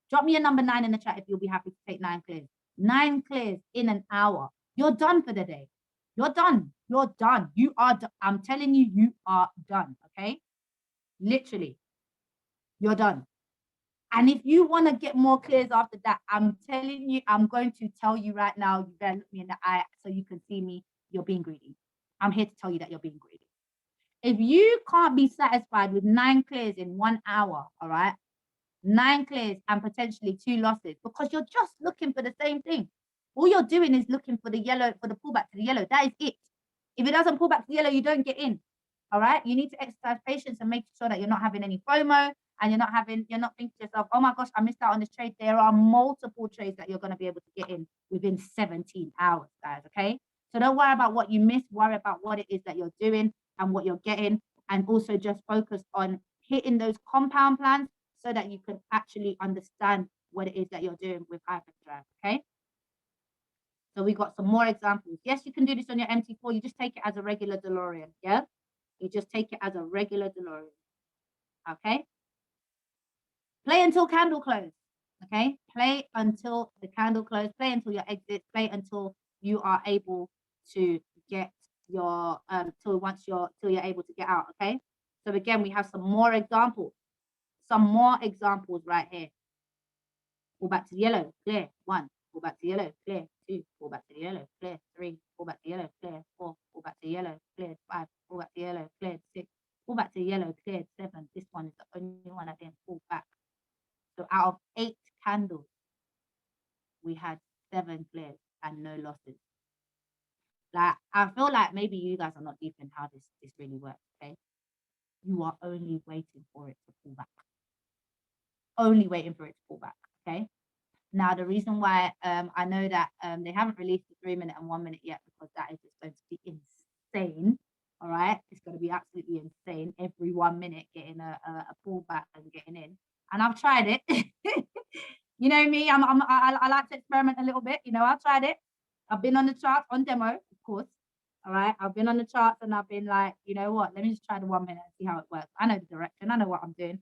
Drop me a number 9 in the chat if you'll be happy to take 9 clears. 9 clears in an hour. You're done for the day. You're done. You're done. You are done. I'm telling you, you are done. Okay? Literally. You're done. And if you want to get more clears after that, I'm telling you, I'm going to tell you right now, you better look me in the eye so you can see me. You're being greedy. I'm here to tell you that you're being greedy. If you can't be satisfied with 9 clears in 1 hour, all right? 9 clears and potentially 2 losses, because you're just looking for the same thing. All you're doing is looking for the yellow, for the pullback to the yellow. That is it. If it doesn't pull back to the yellow, you don't get in. All right. You need to exercise patience and make sure that you're not having any FOMO and you're not thinking to yourself, oh my gosh, I missed out on this trade. There are multiple trades that you're going to be able to get in within 17 hours, guys. Okay. So don't worry about what you missed. Worry about what it is that you're doing and what you're getting. And also just focus on hitting those compound plans so that you can actually understand what it is that you're doing with HyperDrive, okay? So we got some more examples. Yes, you can do this on your MT4. You just take it as a regular Delorean, yeah? You just take it as a regular Delorean, okay? Play until candle close, okay? Play until the candle close. Play until your exit. Play until you are able to get your, till you're able to get out, okay? So again, we have some more examples. Some more examples right here. Pull back to the yellow, clear, 1. Pull back to the yellow, clear, 2. Pull back to the yellow, clear, 3. Pull back to the yellow, clear, 4. Pull back to the yellow, cleared, 5. Pull back to the yellow, cleared, 6. Pull back to the yellow, cleared, 7. This one is the only one that didn't pull back. So out of 8 candles, we had 7 clears and no losses. Like, I feel like maybe you guys are not deep in how this really works, okay? You are only waiting for it to pull back. Only waiting for it to pull back, okay? Now, the reason why I know that they haven't released the 3-minute and 1-minute yet, because that is just going to be insane, all right? It's going to be absolutely insane, every 1 minute getting a pullback and getting in. And I've tried it. You know me, I like to experiment a little bit. I've tried it. I've been on the charts on demo, of course, all right? I've been on the charts and I've been like, you know what? Let me just try the 1 minute and see how it works. I know the direction. I know what I'm doing.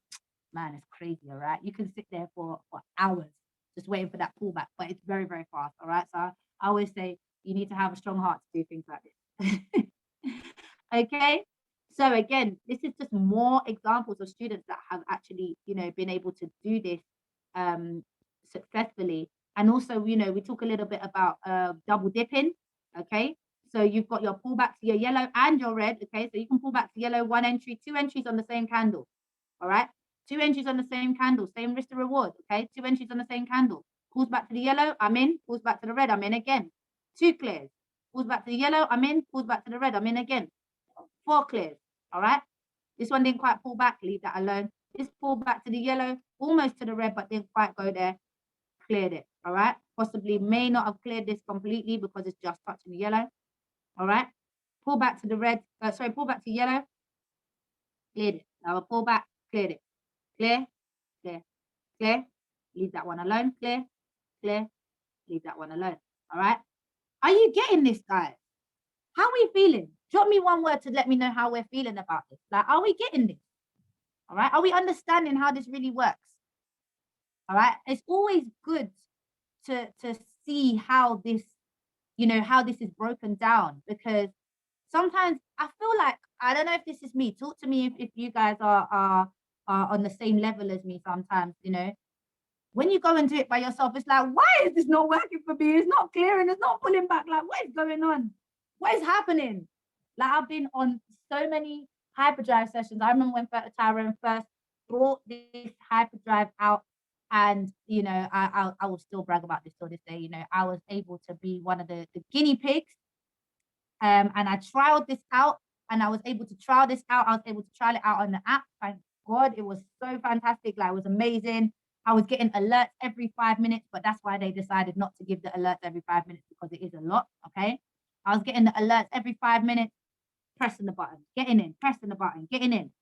Man, it's crazy, all right? You can sit there for hours just waiting for that pullback, but it's very, very fast, all right? So I always say you need to have a strong heart to do things like this. Okay? So again, this is just more examples of students that have actually, been able to do this successfully. And also, we talk a little bit about double dipping, okay? So you've got your pullback to your yellow and your red, okay? So you can pull back to yellow, 1 entry, 2 entries on the same candle, all right? 2 entries on the same candle, same risk to reward, okay? 2 entries on the same candle. Pulls back to the yellow, I'm in. Pulls back to the red, I'm in again. 2 clears. Pulls back to the yellow, I'm in. Pulls back to the red, I'm in again. 4 clears, all right? This one didn't quite pull back, leave that alone. This pulled back to the yellow, almost to the red, but didn't quite go there. Cleared it, all right? Possibly may not have cleared this completely because it's just touching the yellow, all right? Pull back to the red, pull back to yellow, cleared it. Now pull back, cleared it. Clear, clear, clear, leave that one alone, clear, clear, leave that one alone, all right? Are you getting this, guys? How are we feeling? Drop me one word to let me know how we're feeling about this. Like, are we getting this? All right, are we understanding how this really works? All right, it's always good to see how this, you know, how this is broken down, because sometimes I feel like, I don't know if this is me, talk to me if you guys are on the same level as me sometimes, you know, when you go and do it by yourself, it's like, why is this not working for me? It's not clearing, it's not pulling back. Like, what is going on? What is happening? Like, I've been on so many HyperDrive sessions. I remember when Tyrone first brought this HyperDrive out, and you know, I will still brag about this till this day. You know, I was able to be one of the guinea pigs, and I trialed this out, and I was able to trial this out. I was able to trial it out on the app. Thank God, it was so fantastic. Like, it was amazing. I was getting alerts every 5 minutes, but that's why they decided not to give the alerts every 5 minutes, because it is a lot. Okay, I was getting the alerts every 5 minutes, pressing the button, getting in, pressing the button, getting in.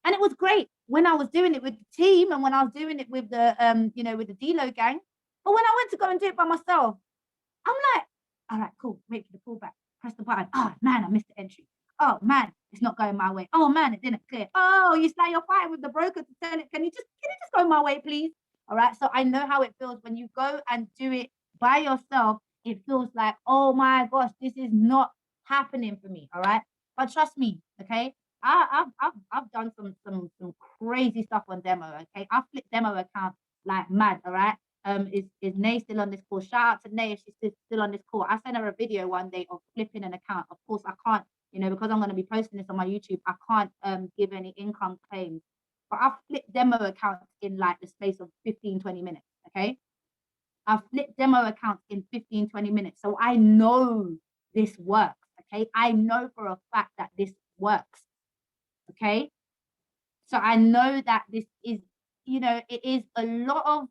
And it was great when I was doing it with the team and when I was doing it with the you know, with the Delo gang. But when I went to go and do it by myself, I'm like, all right, cool, wait for the pullback, press the button. Oh man, I missed the entry. Oh man, it's not going my way. Oh man, it didn't clear. Oh, you're fighting with the broker to tell it, can you just go my way, please? All right. So I know how it feels when you go and do it by yourself. It feels like, oh my gosh, this is not happening for me. All right. But trust me, okay. I've done some crazy stuff on demo. Okay, I've flipped demo accounts like mad. All right. Is Nay still on this call? Shout out to Nay if she's still on this call. I sent her a video one day of flipping an account. Of course, I can't, you know, because I'm going to be posting this on my YouTube, I can't give any income claims. But I've flipped demo accounts in like the space of 15-20 minutes. Okay, I've flipped demo accounts in 15-20 minutes. So I know this works. Okay, I know for a fact that this works. Okay, so I know that this is, you know, it is a lot of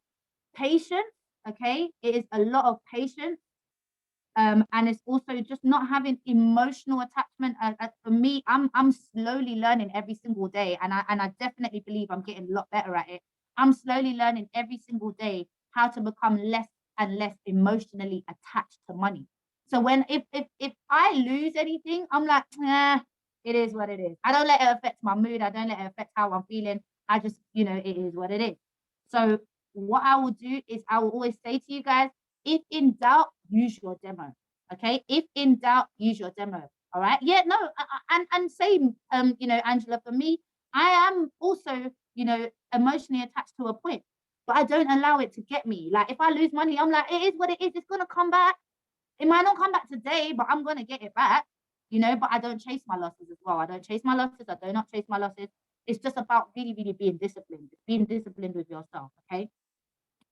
patience. Okay, it is a lot of patience, and it's also just not having emotional attachment. For me, I'm slowly learning every single day, and I definitely believe I'm getting a lot better at it. I'm slowly learning every single day how to become less and less emotionally attached to money. So when if I lose anything, I'm like, it is what it is. I don't let it affect my mood. I don't let it affect how I'm feeling. I just, you know, it is what it is. So what I will do is I will always say to you guys, if in doubt, use your demo. Okay. If in doubt, use your demo. All right. Yeah, no, and same, you know, Angela, for me, I am also, you know, emotionally attached to a point, but I don't allow it to get me. Like, if I lose money, I'm like, it is what it is. It's gonna come back. It might not come back today, but I'm gonna get it back, you know. But I don't chase my losses as well. I don't chase my losses. I do not chase my losses. It's just about really, really being disciplined with yourself. Okay.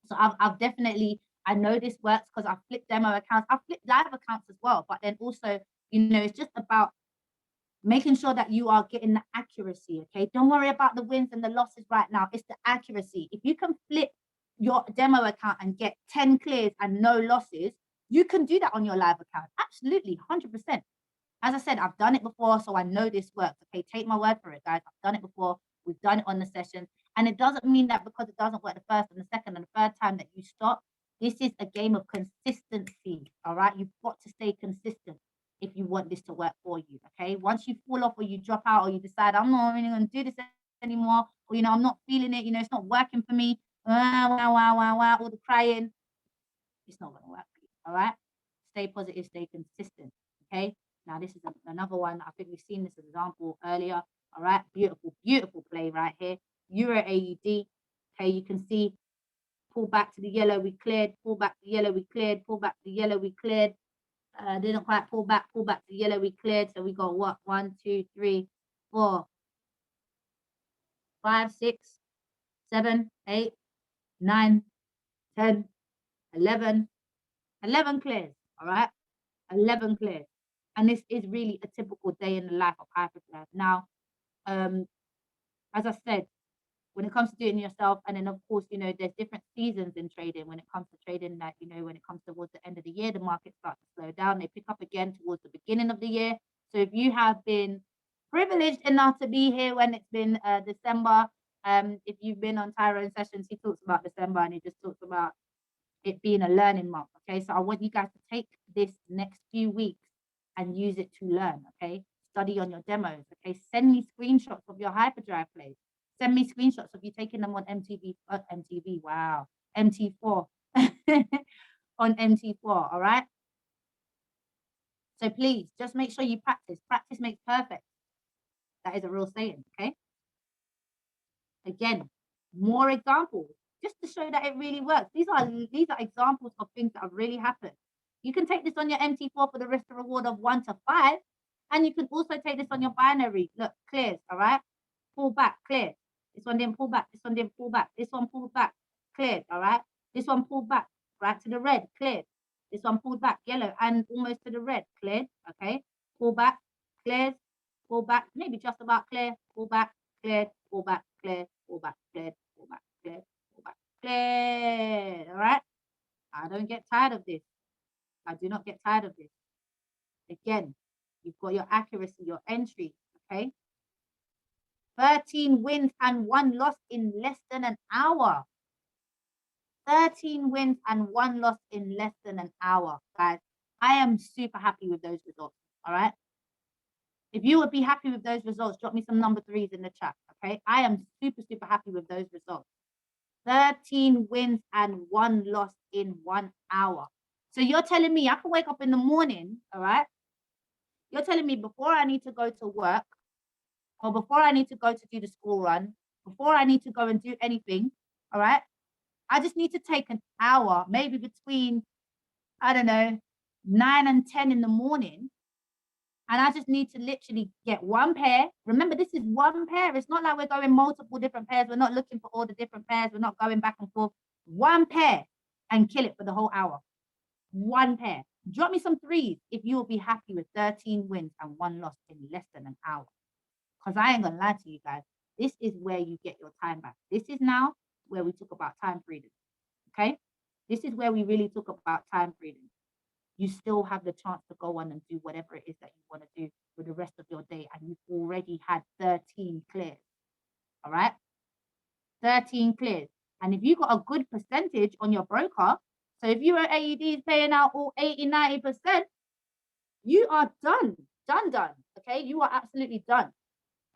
So I've definitely, I know this works because I've flipped demo accounts, I've flipped live accounts as well. But then also, you know, it's just about making sure that you are getting the accuracy. Okay, don't worry about the wins and the losses right now. It's the accuracy. If you can flip your demo account and get 10 clears and no losses, you can do that on your live account. Absolutely, 100%. As I said, I've done it before, so I know this works. Okay, take my word for it, guys. I've done it before. We've done it on the sessions. And it doesn't mean that because it doesn't work the first and the second and the third time that you stop. This is a game of consistency, all right? You've got to stay consistent if you want this to work for you, okay? Once you fall off or you drop out or you decide, I'm not really going to do this anymore, or, you know, I'm not feeling it, you know, it's not working for me, all the crying, it's not going to work for you, all right? Stay positive, stay consistent, okay? Now, this is another one. I think we've seen this example earlier. All right, beautiful, beautiful play right here. Euro AUD. Okay, you can see pull back to the yellow, we cleared. Pull back to the yellow, we cleared. Pull back to the yellow, we cleared. Didn't quite pull back to the yellow, we cleared. So we got what? 1, 2, 3, 4, 5, 6, 7, 8, 9, 10, 11, 11 clears, all right? 11 clears. And this is really a typical day in the life of HyperDrive. Now, as I said, when it comes to doing it yourself, and then of course, you know, there's different seasons in trading. When it comes to trading, that, you know, when it comes towards the end of the year, the markets start to slow down. They pick up again towards the beginning of the year. So if you have been privileged enough to be here when it's been December, if you've been on Tyrone sessions, he talks about December and he just talks about it being a learning month. Okay, so I want you guys to take this next few weeks and use it to learn. Okay, study on your demos. Okay, send me screenshots of your HyperDrive plays. Send me screenshots of you taking them on MTV. Wow, MT4 on MT4. All right. So please just make sure you practice. Practice makes perfect. That is a real saying. Okay. Again, more examples just to show that it really works. These are examples of things that have really happened. You can take this on your MT4 for the risk to reward of 1 to 5, and you can also take this on your binary. Look, clears. All right. Pull back, clear. This one didn't pull back. This one didn't pull back. This one pulled back, cleared. All right. This one pulled back, right to the red, cleared. This one pulled back, yellow, and almost to the red, cleared. Okay. Pull back, clears. Pull back, maybe just about clear. Pull back, cleared. Pull back, cleared. Pull back, cleared. Pull back, cleared. Pull back, cleared. All right. I don't get tired of this. I do not get tired of this. Again, you've got your accuracy, your entry. Okay. 13 wins and 1 loss in less than an hour. 13 wins and 1 loss in less than an hour, guys. I am super happy with those results, all right? If you would be happy with those results, drop me some number 3s in the chat, okay? I am super, super happy with those results. 13 wins and 1 loss in 1 hour. So you're telling me I can wake up in the morning, all right? You're telling me before I need to go to work, or before I need to go to do the school run, before I need to go and do anything, all right? I just need to take an hour, maybe between, I don't know, 9 and 10 in the morning. And I just need to literally get one pair. Remember, this is one pair. It's not like we're going multiple different pairs. We're not looking for all the different pairs. We're not going back and forth. One pair and kill it for the whole hour. One pair. Drop me some 3s if you will be happy with 13 wins and 1 loss in less than an hour. Because I ain't going to lie to you guys. This is where you get your time back. This is now where we talk about time freedom. Okay? This is where we really talk about time freedom. You still have the chance to go on and do whatever it is that you want to do for the rest of your day. And you've already had 13 clears. All right? 13 clears. And if you got a good percentage on your broker, so if your AED is paying out all 80, 90%, you are done. Done. Okay? You are absolutely done.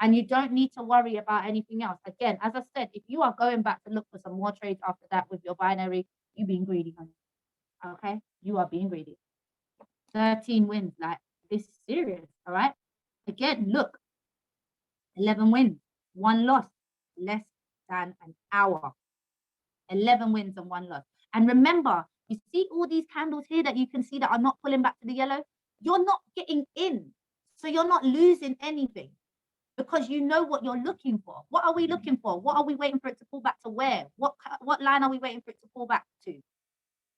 And you don't need to worry about anything else. Again, as I said, if you are going back to look for some more trades after that with your binary, you being greedy, honey. Okay? You are being greedy. 13 wins, like, this is serious, all right? Again, look, 11 wins, 1 loss, less than an hour. 11 wins and 1 loss. And remember, you see all these candles here that you can see that are not pulling back to the yellow? You're not getting in. So you're not losing anything, because you know what you're looking for. What are we looking for? What are we waiting for it to pull back to where? What line are we waiting for it to pull back to?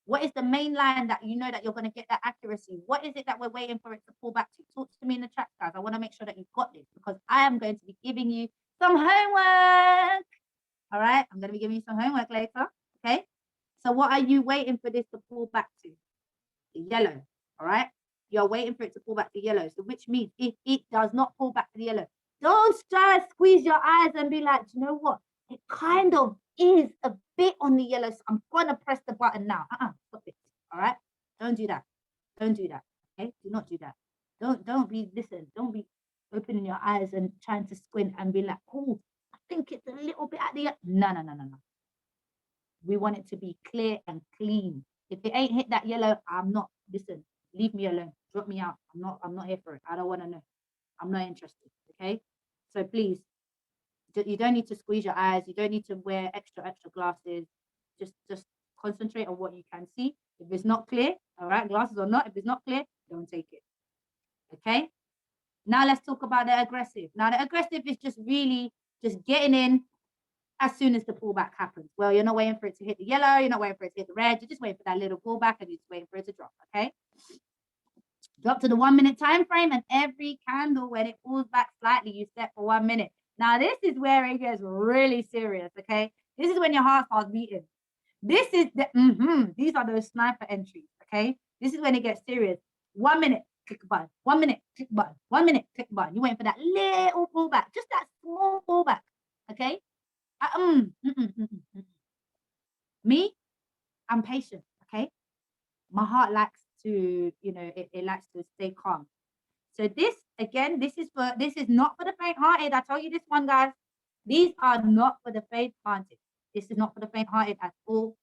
What is the main line that you know that you're going to get that accuracy? What is it that we're waiting for it to pull back to? Talk to me in the chat, guys. I want to make sure that you've got this, because I am going to be giving you some homework. All right? I'm going to be giving you some homework later. Okay? So what are you waiting for this to pull back to? The yellow. All right? You're waiting for it to pull back to yellow. So which means if it does not pull back to the yellow, don't try to squeeze your eyes and be like, you know what? It kind of is a bit on the yellow, so I'm going to press the button now. Stop it. All right? Don't do that. Don't do that. Okay? Do not do that. Don't be opening your eyes and trying to squint and be like, oh, I think it's a little bit at the... No. We want it to be clear and clean. If it ain't hit that yellow, listen, leave me alone. Drop me out. I'm not here for it. I don't want to know. I'm not interested. Okay? So please, you don't need to squeeze your eyes. You don't need to wear extra glasses. Just concentrate on what you can see. If it's not clear, all right, glasses or not, if it's not clear, don't take it. Okay? Now let's talk about the aggressive. Now the aggressive is just really just getting in as soon as the pullback happens. Well, you're not waiting for it to hit the yellow, you're not waiting for it to hit the red, you're just waiting for that little pullback and you're just waiting for it to drop, okay? Drop to the 1 minute time frame, and every candle, when it pulls back slightly, you set for 1 minute. Now, this is where it gets really serious, okay? This is when your heart starts beating. This is these are those sniper entries, okay? This is when it gets serious. 1 minute, click a button. 1 minute, click a button. 1 minute, click a button. You're waiting for that little pullback, just that small pullback, okay? Me, I'm patient, okay? My heart likes to, it likes to stay calm. So this, again, this is not for the faint-hearted. I told you this one, guys. These are not for the faint-hearted. This is not for the faint-hearted at all.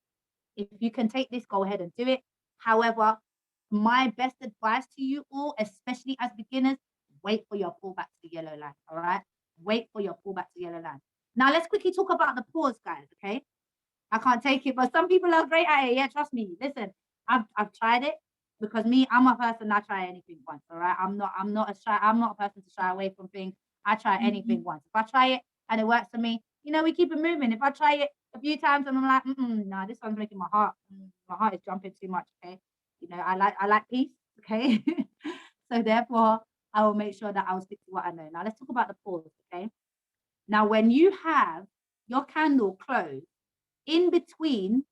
If you can take this, go ahead and do it. However, my best advice to you all, especially as beginners, wait for your pullback to the yellow line, all right? Wait for your pullback to the yellow line. Now, let's quickly talk about the pause, guys, okay? I can't take it, but some people are great at it. Yeah, trust me. Listen, I've tried it because me, I'm a person that try anything once, all right? I'm not a person to shy away from things. I try anything once. If I try it and it works for me, we keep it moving. If I try it a few times and I'm like, no, this one's making my heart is jumping too much, okay? I like peace, okay? So therefore, I will make sure that I will stick to what I know. Now let's talk about the pause, okay? Now, when you have your candle closed in between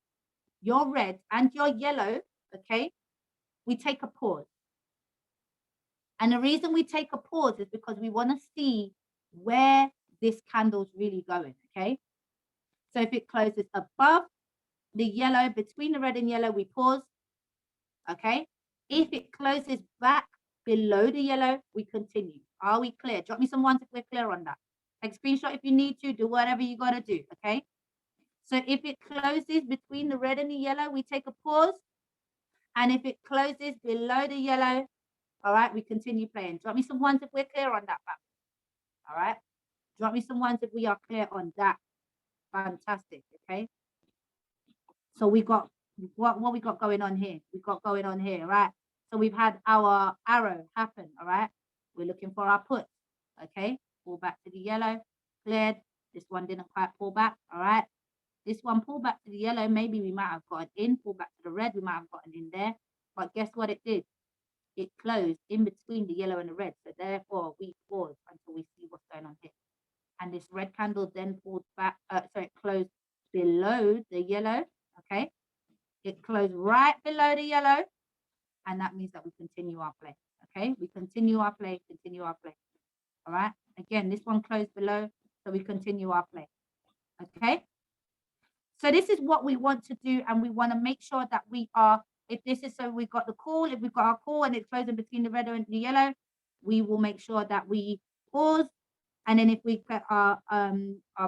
your red and your yellow, okay, we take a pause. And the reason we take a pause is because we want to see where this candle's really going, okay? So if it closes above the yellow, between the red and yellow, we pause, okay? If it closes back below the yellow, we continue. Are we clear? Drop me some ones if we're clear on that. Take a screenshot if you need to, do whatever you got to do, okay? So if it closes between the red and the yellow, we take a pause. And if it closes below the yellow, all right, we continue playing. Drop me some ones if we're clear on that, all right? Drop me some ones if we are clear on that. Fantastic, okay? So we got, what we got going on here? We got going on here, right? So we've had our arrow happen, all right? We're looking for our put, okay? Pull back to the yellow, cleared. This one didn't quite pull back, all right? This one pull back to the yellow, maybe we might have gotten in, pull back to the red, we might have gotten in there. But guess what it did? It closed in between the yellow and the red. So therefore, we pause until we see what's going on here. And this red candle then pulled back, it closed below the yellow, okay? It closed right below the yellow. And that means that we continue our play, okay? We continue our play, all right? Again, this one closed below, so we continue our play, okay? So this is what we want to do, and we want to make sure that we are, if this is, so we've got the call, if we've got our call and it's closing between the red and the yellow, we will make sure that we pause. And then if we get our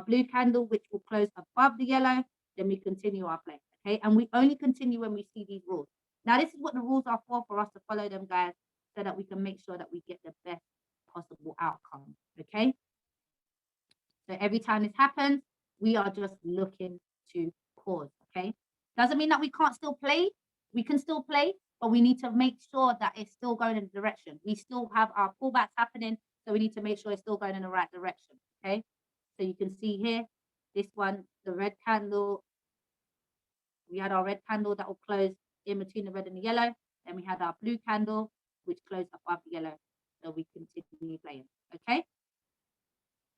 blue candle, which will close above the yellow, then we continue our play, okay? And we only continue when we see these rules. Now, this is what the rules are for us to follow them, guys, so that we can make sure that we get the best possible outcome, okay? So every time this happens, we are just looking to pause, okay? Doesn't mean that we can't still play. We can still play, but we need to make sure that it's still going in the direction. We still have our pullbacks happening, so we need to make sure it's still going in the right direction, okay? So you can see here, this one, the red candle, we had our red candle that will close in between the red and the yellow. Then we had our blue candle, which closed above the yellow. So we continue playing, okay?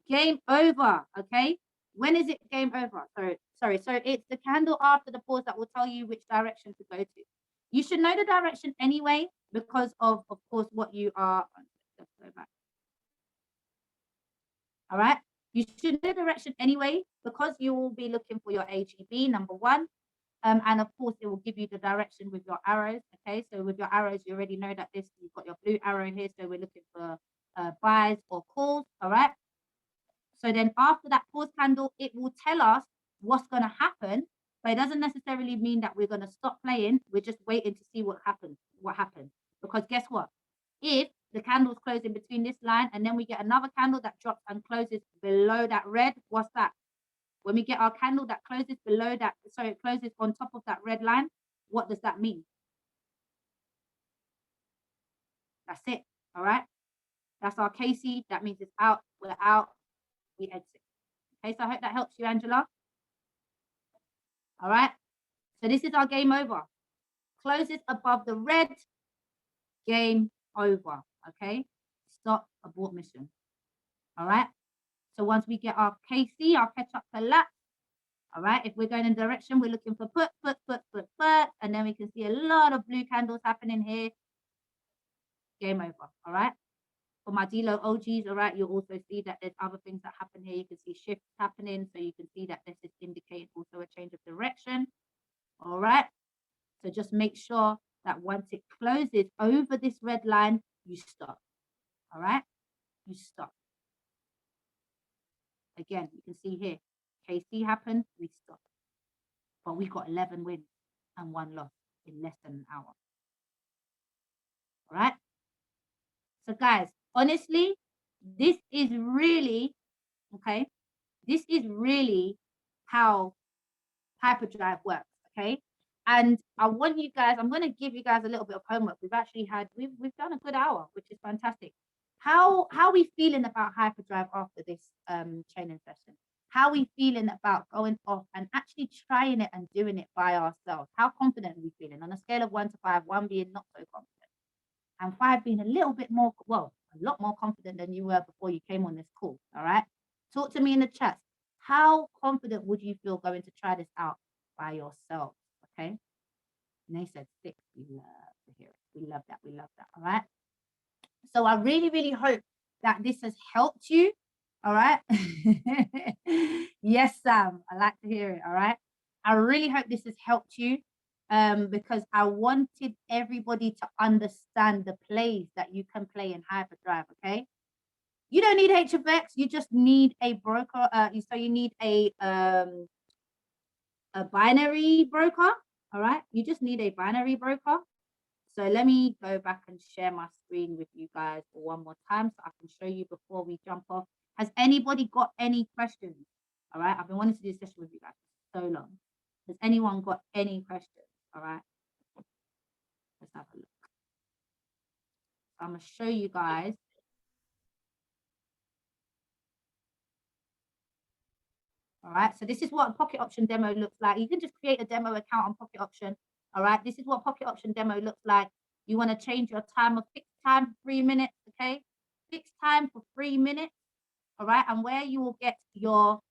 Game over, okay? When is it game over? So it's the candle after the pause that will tell you which direction to go to. You should know the direction anyway, because of course, what you are. Let's go back. All right. You should know the direction anyway, because you will be looking for your AGB, number one. And of course, it will give you the direction with your arrows. Okay, so with your arrows, you already know that you've got your blue arrow here. So we're looking for buys or calls. All right. So then after that pause candle, it will tell us what's going to happen, but it doesn't necessarily mean that we're going to stop playing. We're just waiting to see what happens. Because guess what? If the candle's closing between this line and then we get another candle that drops and closes below that red, what's that? When we get our candle that closes below that, it closes on top of that red line, what does that mean? That's it, all right? That's our KC. That means it's out, we're out, we exit, Okay, so I hope that helps you, Angela. All right. So this is our game over. Closes above the red, game over. Okay. Stop, abort mission. All right. So once we get our KC, our catch up to lap. All right. If we're going in direction, we're looking for put. And then we can see a lot of blue candles happening here. Game over. All right. For my Delo OGs, all right, you'll also see that there's other things that happen here. You can see shifts happening. So you can see that this is indicating also a change of direction. All right. So just make sure that once it closes over this red line, you stop. All right. You stop. Again, you can see here, KC happened, we stopped. But we got 11 wins and 1 loss in less than an hour. All right. So guys, honestly, this is really, okay, this is really how HyperDrive works, okay? And I want you guys, I'm going to give you guys a little bit of homework. We've actually had, we've done a good hour, which is fantastic. How are we feeling about HyperDrive after this training session? How are we feeling about going off and actually trying it and doing it by ourselves? How confident are we feeling? On a scale of 1 to 5, 1 being not so confident, and 5 being a little bit more, well, a lot more confident than you were before you came on this call, all right? Talk to me in the chat. How confident would you feel going to try this out by yourself, okay? And they said 6. We love to hear it. We love that. We love that, all right? So I really, really hope that this has helped you, all right? Yes, Sam, I like to hear it, all right? I really hope this has helped you because I wanted everybody to understand the plays that you can play in HyperDrive, okay? You don't need HFX, you just need a broker. So you need a binary broker, all right? You just need a binary broker. So let me go back and share my screen with you guys for one more time so I can show you before we jump off. Has anybody got any questions? All right, I've been wanting to do this session with you guys for so long. Has anyone got any questions? All right, let's have a look. I'm going to show you guys. All right, so this is what a pocket option demo looks like. You can just create a demo account on pocket option. All right, this is what pocket option demo looks like. You want to change your time of fixed time for 3 minutes, okay? Fixed time for 3 minutes, all right? And where you will get your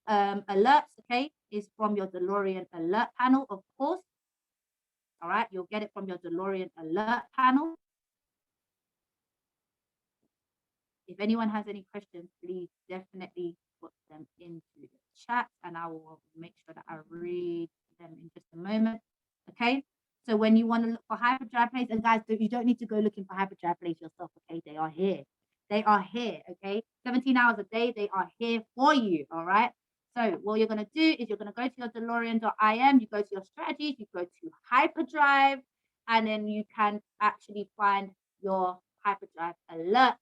alerts, okay, is from your Delorean alert panel, of course. All right, you'll get it from your Delorean alert panel. If anyone has any questions, please definitely put them into the chat and I will make sure that I read them in just a moment. Okay, so when you want to look for HyperDrive plays, and guys, you don't need to go looking for HyperDrive plays yourself, okay? They are here. They are here, okay? 17 hours a day, they are here for you, all right? So what you're going to do is you're going to go to your Delorean.im, you go to your strategies, you go to HyperDrive, and then you can actually find your HyperDrive alerts.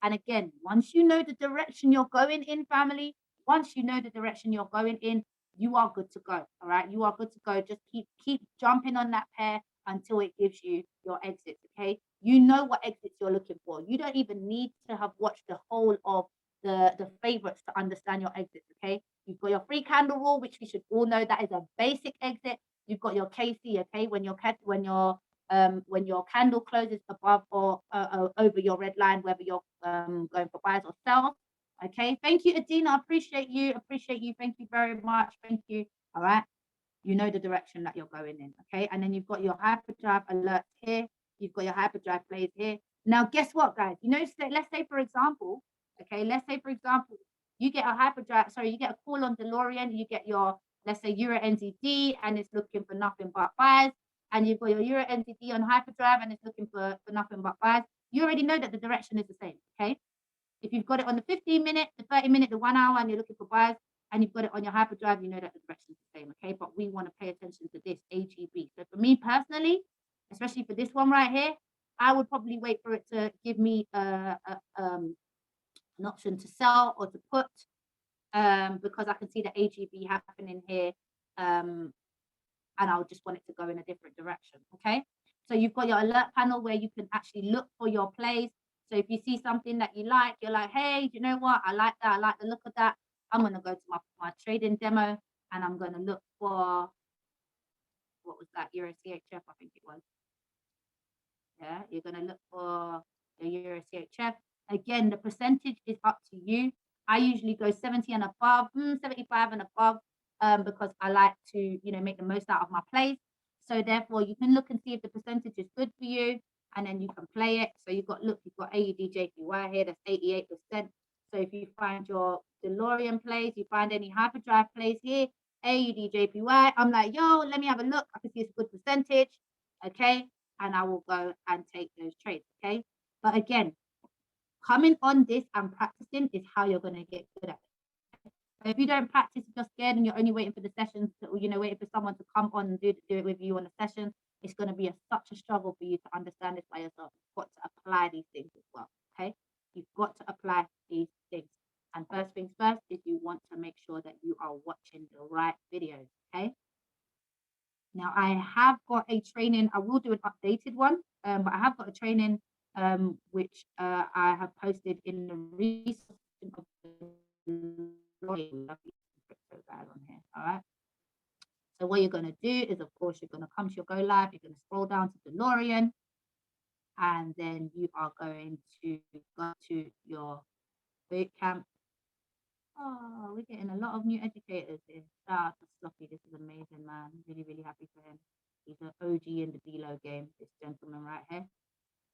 And again, once you know the direction you're going in, family, once you know the direction you're going in, you are good to go. All right, you are good to go. Just keep jumping on that pair until it gives you your exits. Okay, you know what exits you're looking for. You don't even need to have watched the whole of the favorites to understand your exits. Okay, you've got your free candle rule, which we should all know that is a basic exit. You've got your KC. Okay, when your candle closes above or over your red line, whether you're going for buys or sells. Okay, thank you, Adina. I appreciate you. Thank you very much. Thank you. All right, you know the direction that you're going in. Okay, and then you've got your HyperDrive alerts here. You've got your HyperDrive plays here. Now, guess what, guys? You know, let's say for example, okay, you get a HyperDrive. Sorry, you get a call on Delorean. You get your, let's say, Euro NZD, and it's looking for nothing but buys. And you've got your Euro NZD on HyperDrive, and it's looking for nothing but buys. You already know that the direction is the same. Okay. If you've got it on the 15-minute, the 30-minute, the 1 hour, and you're looking for buys, and you've got it on your HyperDrive, you know that the direction is the same, okay? But we want to pay attention to this AGB. So for me personally, especially for this one right here, I would probably wait for it to give me an option to sell or to put because I can see the AGB happening here, and I'll just want it to go in a different direction, okay? So you've got your alert panel where you can actually look for your plays. So if you see something that you like, you're like, hey, do you know what? I like that. I like the look of that. I'm going to go to my trading demo, and I'm going to look for, what was that, Euro CHF, I think it was. Yeah, you're going to look for the Euro CHF. Again, the percentage is up to you. I usually go 70 and above, 75 and above, because I like to, you know, make the most out of my plays. So therefore, you can look and see if the percentage is good for you, and then you can play it. So you've got AUD JPY here, that's 88%. So if you find your Delorean plays, you find any HyperDrive plays here, AUD JPY, I'm like, yo, let me have a look. I can see it's a good percentage, okay? And I will go and take those trades, okay? But again, coming on this and practicing is how you're going to get good at it. If you don't practice, you're scared and you're only waiting for the sessions, waiting for someone to come on and do it with you on the session, it's going to be such a struggle for you to understand this by yourself. You've got to apply these things as well, okay? You've got to apply these things. And first things first is you want to make sure that you are watching the right videos, okay? Now, I have got a training, I will do an updated one, but I have got a training which I have posted in the resource of the crypto guide on here, all right? So what you're going to do is, of course, you're going to come to your Go Live, you're going to scroll down to Delorean, and then you are going to go to your bootcamp. Oh, we're getting a lot of new educators here. Shout out to Sloppy, this is amazing, man. Really, really happy for him. He's an OG in the Delo game, this gentleman right here.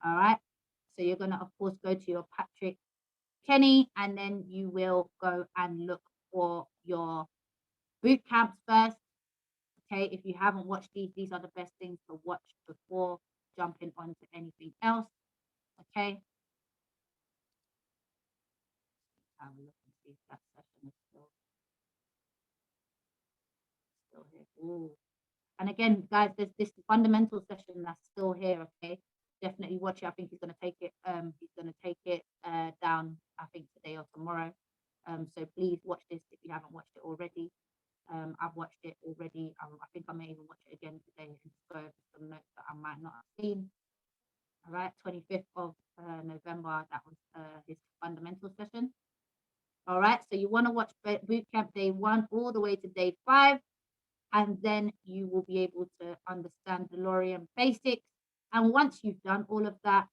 All right. So you're going to, of course, go to your Patrick Kenney, and then you will go and look for your boot camps first. Okay. If you haven't watched these are the best things to watch before jumping on to anything else. Okay. Have a look and see if that session is still here. Ooh. And again, guys, there's this fundamental session that's still here. Okay, definitely watch it. I think he's going to take it. Down. I think today or tomorrow. So please watch this if you haven't watched it already. I've watched it already. I think I may even watch it again today and just go over some notes that I might not have seen. All right, 25th of November. That was his fundamental session. All right, so you want to watch bootcamp day 1 all the way to day 5. And then you will be able to understand Delorean basics. And once you've done all of that,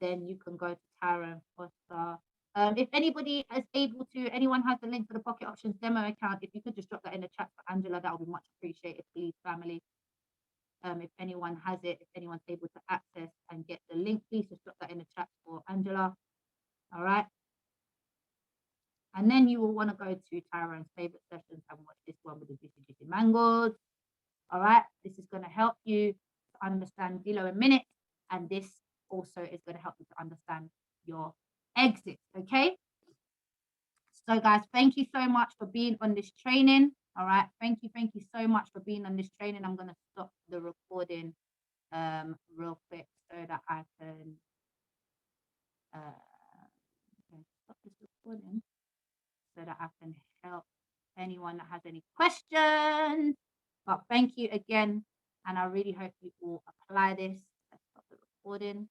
then you can go to Tyrone Foster. If anybody is able to, anyone has the link for the Pocket Options demo account, if you could just drop that in the chat for Angela, that would be much appreciated, please, family. If anyone has it, if anyone's able to access and get the link, please just drop that in the chat for Angela. All right. And then you will want to go to Tyrone's favorite sessions and watch this one with the Juicy Mangoes. All right, this is going to help you to understand Delo in minutes, and this also is going to help you to understand your exits. Okay. So guys, thank you so much for being on this training. All right, thank you so much for being on this training. I'm going to stop the recording real quick so that I can stop this recording so that I can help anyone that has any questions. But thank you again, and I really hope you all apply this. Let's stop the recording.